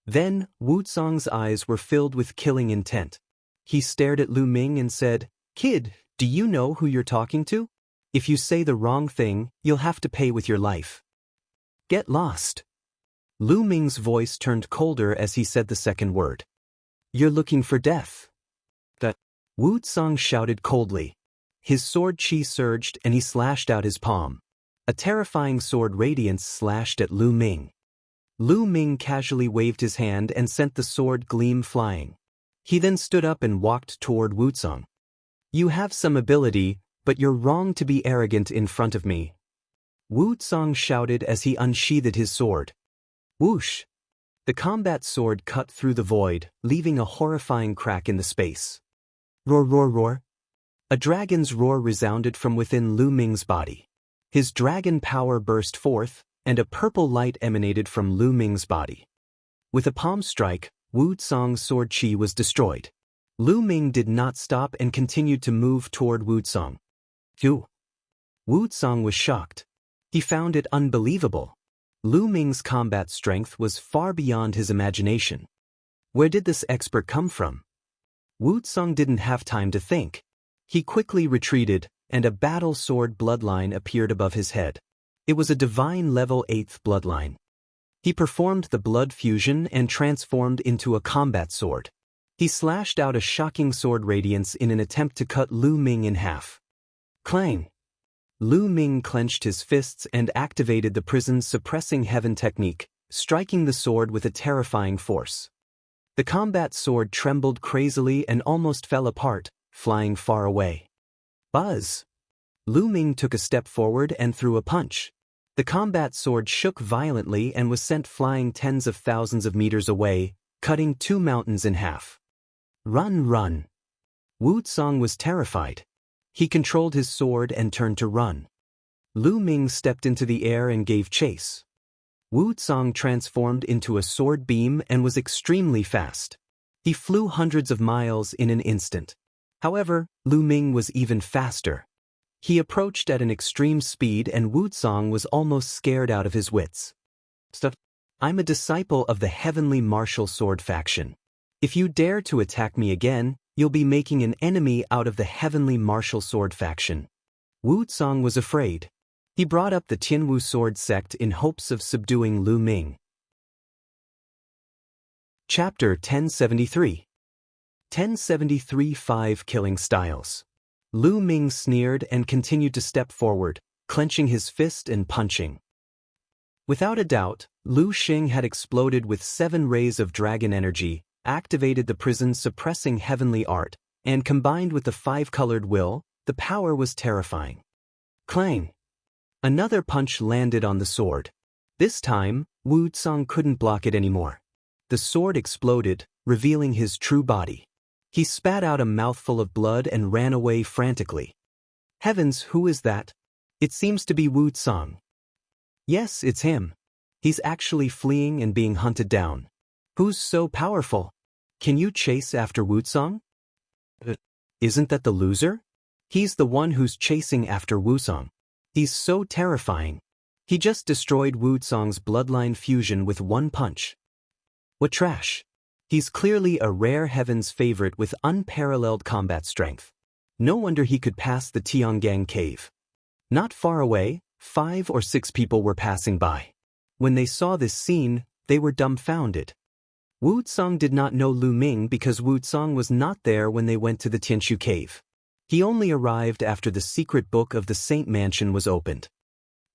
S1: Then, Wu Zong's eyes were filled with killing intent. He stared at Lu Ming and said, Kid, do you know who you're talking to? If you say the wrong thing, you'll have to pay with your life. Get lost. Lu Ming's voice turned colder as he said the second word. You're looking for death. That. Wu Zong shouted coldly. His sword chi surged and he slashed out his palm. A terrifying sword radiance slashed at Lu Ming. Lu Ming casually waved his hand and sent the sword gleam flying. He then stood up and walked toward Wu Zong. You have some ability, but you're wrong to be arrogant in front of me. Wu Zong shouted as he unsheathed his sword. Whoosh! The combat sword cut through the void, leaving a horrifying crack in the space. Roar, roar, roar! A dragon's roar resounded from within Lu Ming's body. His dragon power burst forth, and a purple light emanated from Lu Ming's body. With a palm strike, Wu Zong's sword chi was destroyed. Lu Ming did not stop and continued to move toward Wu Zong. Phew! Wu Zong was shocked. He found it unbelievable. Lu Ming's combat strength was far beyond his imagination. Where did this expert come from? Wu Zong didn't have time to think. He quickly retreated, and a battle sword bloodline appeared above his head. It was a divine level 8th bloodline. He performed the blood fusion and transformed into a combat sword. He slashed out a shocking sword radiance in an attempt to cut Lu Ming in half. Clang! Lu Ming clenched his fists and activated the prison's suppressing heaven technique, striking the sword with a terrifying force. The combat sword trembled crazily and almost fell apart, flying far away. Buzz! Lu Ming took a step forward and threw a punch. The combat sword shook violently and was sent flying tens of thousands of meters away, cutting 2 mountains in half. Run, run! Wu Zong was terrified. He controlled his sword and turned to run. Lu Ming stepped into the air and gave chase. Wu Zong transformed into a sword beam and was extremely fast. He flew hundreds of miles in an instant. However, Lu Ming was even faster. He approached at an extreme speed and Wu Zong was almost scared out of his wits. I'm a disciple of the Heavenly Martial Sword faction. If you dare to attack me again, you'll be making an enemy out of the Heavenly Martial Sword faction. Wu Zong was afraid. He brought up the Tianwu sword sect in hopes of subduing Lu Ming. Chapter 1073. 1073 5 Killing Styles. Lu Ming sneered and continued to step forward, clenching his fist and punching. Without a doubt, Lu Xing had exploded with 7 rays of dragon energy, activated the prison's suppressing heavenly art, and combined with the 5-colored will, the power was terrifying. Clang! Another punch landed on the sword. This time, Wu Zong couldn't block it anymore. The sword exploded, revealing his true body. He spat out a mouthful of blood and ran away frantically. Heavens, who is that? It seems to be Wu Tsang. Yes, it's him. He's actually fleeing and being hunted down. Who's so powerful? Can you chase after Wu Tsang? Isn't that the loser? He's the one who's chasing after Wu Tsang. He's so terrifying. He just destroyed Wu Tsang's bloodline fusion with one punch. What trash. He's clearly a rare heaven's favorite with unparalleled combat strength. No wonder he could pass the Tiangang cave. Not far away, 5 or 6 people were passing by. When they saw this scene, they were dumbfounded. Wu Tsang did not know Lu Ming because Wu Tsang was not there when they went to the Tianshu cave. He only arrived after the secret book of the Saint Mansion was opened.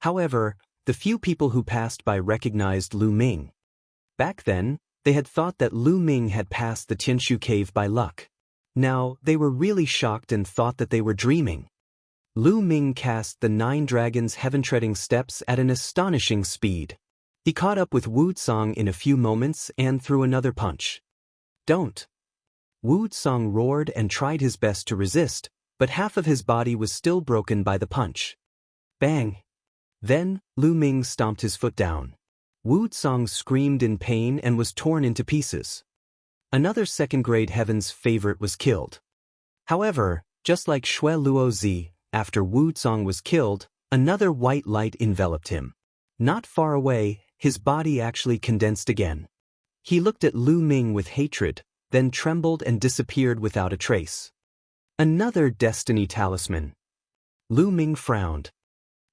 S1: However, the few people who passed by recognized Lu Ming. Back then, they had thought that Lu Ming had passed the Tianshu cave by luck. Now, they were really shocked and thought that they were dreaming. Lu Ming cast the 9 dragons' heaven-treading steps at an astonishing speed. He caught up with Wu Tsang in a few moments and threw another punch. Don't! Wu Tsang roared and tried his best to resist, but half of his body was still broken by the punch. Bang! Then, Lu Ming stomped his foot down. Wu Tsang screamed in pain and was torn into pieces. Another second-grade heaven's favorite was killed. However, just like Shui Luo Zi, after Wu Tsang was killed, another white light enveloped him. Not far away, his body actually condensed again. He looked at Lu Ming with hatred, then trembled and disappeared without a trace. Another destiny talisman. Lu Ming frowned.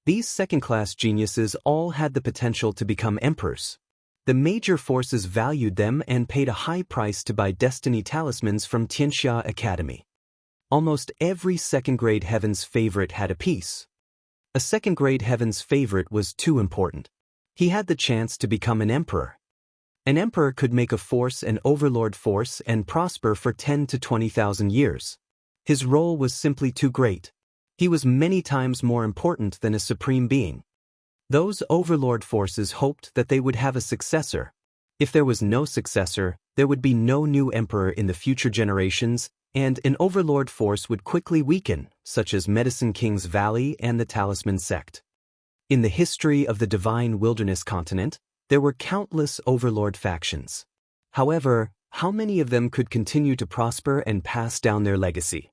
S1: These second-class geniuses all had the potential to become emperors. The major forces valued them and paid a high price to buy destiny talismans from Tianxia Academy. Almost every second-grade heaven's favorite had a piece. A second-grade heaven's favorite was too important. He had the chance to become an emperor. An emperor could make a force an overlord force and prosper for 10 to 20,000 years. His role was simply too great. He was many times more important than a supreme being. Those overlord forces hoped that they would have a successor. If there was no successor, there would be no new emperor in the future generations, and an overlord force would quickly weaken, such as Medicine King's Valley and the Talisman Sect. In the history of the Divine Wilderness continent, there were countless overlord factions. However, how many of them could continue to prosper and pass down their legacy?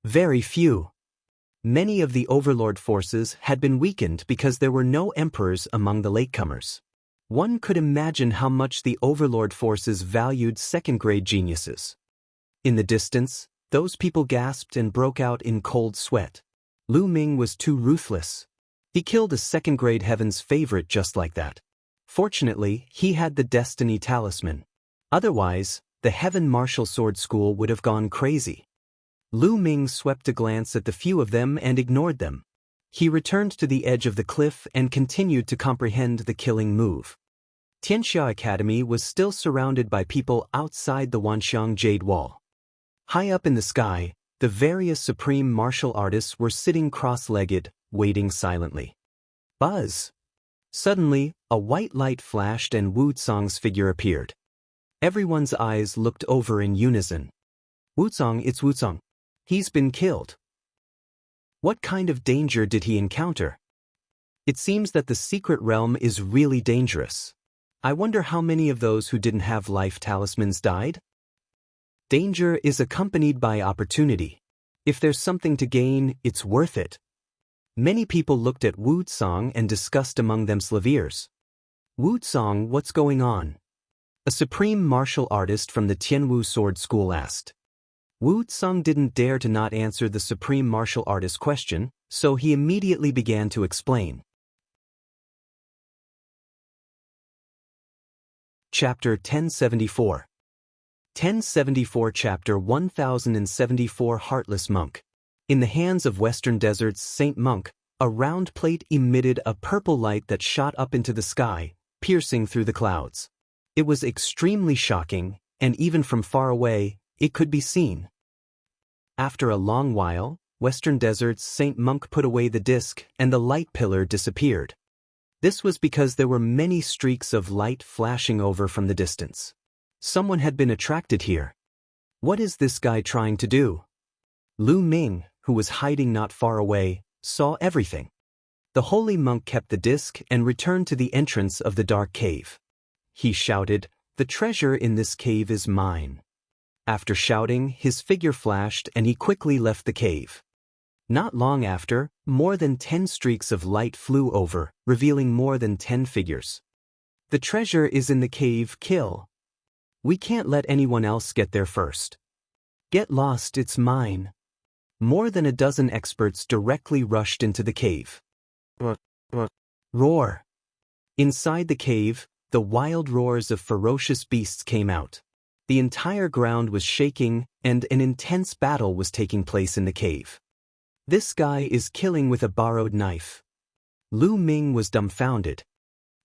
S1: Very few. Many of the overlord forces had been weakened because there were no emperors among the latecomers. One could imagine how much the overlord forces valued second-grade geniuses. In the distance, those people gasped and broke out in cold sweat. Lu Ming was too ruthless. He killed a second-grade heaven's favorite just like that. Fortunately, he had the destiny talisman. Otherwise, the Heaven Martial Sword School would have gone crazy. Lu Ming swept a glance at the few of them and ignored them. He returned to the edge of the cliff and continued to comprehend the killing move. Tianxia Academy was still surrounded by people outside the Wanxiang Jade Wall. High up in the sky, the various supreme martial artists were sitting cross-legged, waiting silently. Buzz! Suddenly, a white light flashed and Wu Tsang's figure appeared. Everyone's eyes looked over in unison. Wu Tsang, it's Wu Tsang. He's been killed. What kind of danger did he encounter? It seems that the secret realm is really dangerous. I wonder how many of those who didn't have life talismans died? Danger is accompanied by opportunity. If there's something to gain, it's worth it. Many people looked at Wu Tsang and discussed among themselves ears. Wu Tsang, what's going on? A supreme martial artist from the Tianwu Sword School asked. Wu Tsang didn't dare to not answer the supreme martial artist question, so he immediately began to explain. Chapter 1074. 1074 Chapter 1074 Heartless Monk. In the hands of Western Desert's Saint Monk, a round plate emitted a purple light that shot up into the sky, piercing through the clouds. It was extremely shocking, and even from far away, it could be seen. After a long while, Western Desert's Saint Monk put away the disc and the light pillar disappeared. This was because there were many streaks of light flashing over from the distance. Someone had been attracted here. What is this guy trying to do? Lu Ming, who was hiding not far away, saw everything. The holy monk kept the disc and returned to the entrance of the dark cave. He shouted, "The treasure in this cave is mine." After shouting, his figure flashed and he quickly left the cave. Not long after, more than 10 streaks of light flew over, revealing more than 10 figures. "The treasure is in the cave, kill. We can't let anyone else get there first. Get lost, it's mine." More than a dozen experts directly rushed into the cave. Roar. Inside the cave, the wild roars of ferocious beasts came out. The entire ground was shaking, and an intense battle was taking place in the cave. "This guy is killing with a borrowed knife." Lu Ming was dumbfounded.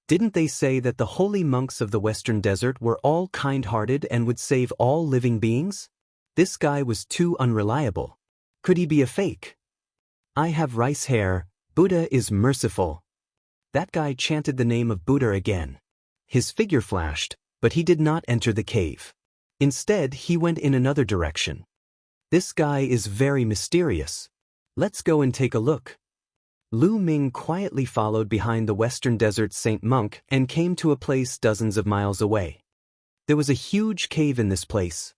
S1: Didn't they say that the holy monks of the Western Desert were all kind-hearted and would save all living beings? This guy was too unreliable. Could he be a fake? "I have rice hair, Buddha is merciful." That guy chanted the name of Buddha again. His figure flashed, but he did not enter the cave. Instead, he went in another direction. "This guy is very mysterious. Let's go and take a look." Lu Ming quietly followed behind the Western Desert Saint monk and came to a place dozens of miles away. There was a huge cave in this place.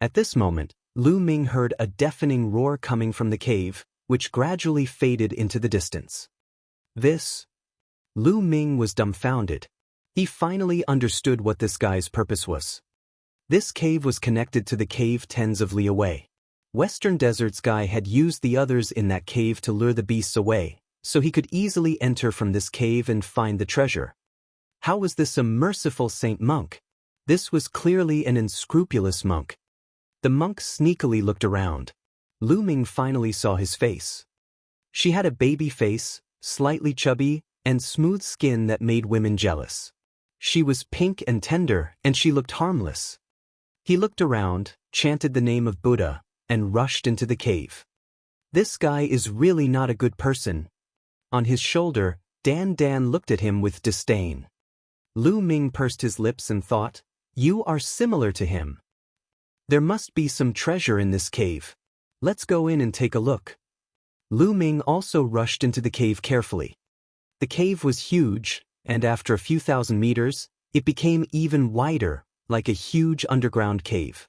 S1: At this moment, Lu Ming heard a deafening roar coming from the cave, which gradually faded into the distance. Lu Ming was dumbfounded. He finally understood what this guy's purpose was. This cave was connected to the cave tens of li away. Western Desert's guy had used the others in that cave to lure the beasts away, so he could easily enter from this cave and find the treasure. How was this a merciful saint monk? This was clearly an unscrupulous monk. The monk sneakily looked around. Lu Ming finally saw his face. She had a baby face, slightly chubby, and smooth skin that made women jealous. She was pink and tender, and she looked harmless. He looked around, chanted the name of Buddha, and rushed into the cave. This guy is really not a good person. On his shoulder, Dan looked at him with disdain. Lu Ming pursed his lips and thought, "You are similar to him. There must be some treasure in this cave. Let's go in and take a look." Lu Ming also rushed into the cave carefully. The cave was huge, and after a few thousand meters, it became even wider, like a huge underground cave.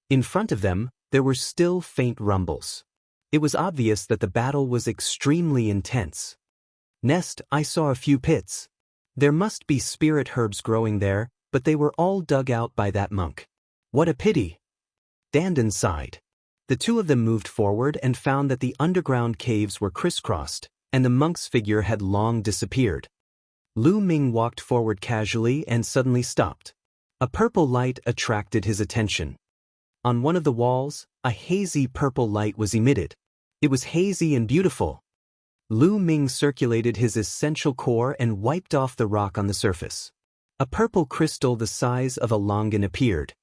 S1: In front of them, there were still faint rumbles. It was obvious that the battle was extremely intense. "Nest, I saw a few pits. There must be spirit herbs growing there, but they were all dug out by that monk. What a pity." Dan sighed. The two of them moved forward and found that the underground caves were crisscrossed, and the monk's figure had long disappeared. Lu Ming walked forward casually and suddenly stopped. A purple light attracted his attention. On one of the walls, a hazy purple light was emitted. It was hazy and beautiful. Lu Ming circulated his essential core and wiped off the rock on the surface. A purple crystal the size of a longan appeared.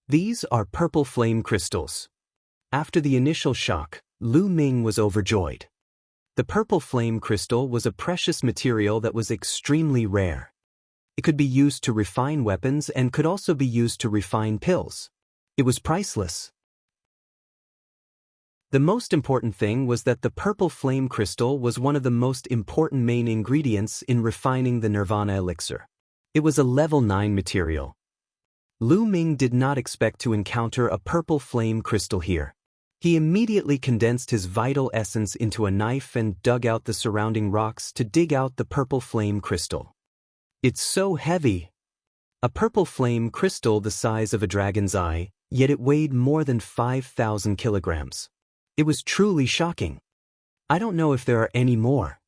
S1: These are purple flame crystals. After the initial shock, Lu Ming was overjoyed. The purple flame crystal was a precious material that was extremely rare. It could be used to refine weapons and could also be used to refine pills. It was priceless. The most important thing was that the purple flame crystal was one of the most important main ingredients in refining the Nirvana elixir. It was a level 9 material. Lu Ming did not expect to encounter a purple flame crystal here. He immediately condensed his vital essence into a knife and dug out the surrounding rocks to dig out the purple flame crystal. It's so heavy. A purple flame crystal the size of a dragon's eye, yet it weighed more than 5,000 kilograms. It was truly shocking. I don't know if there are any more.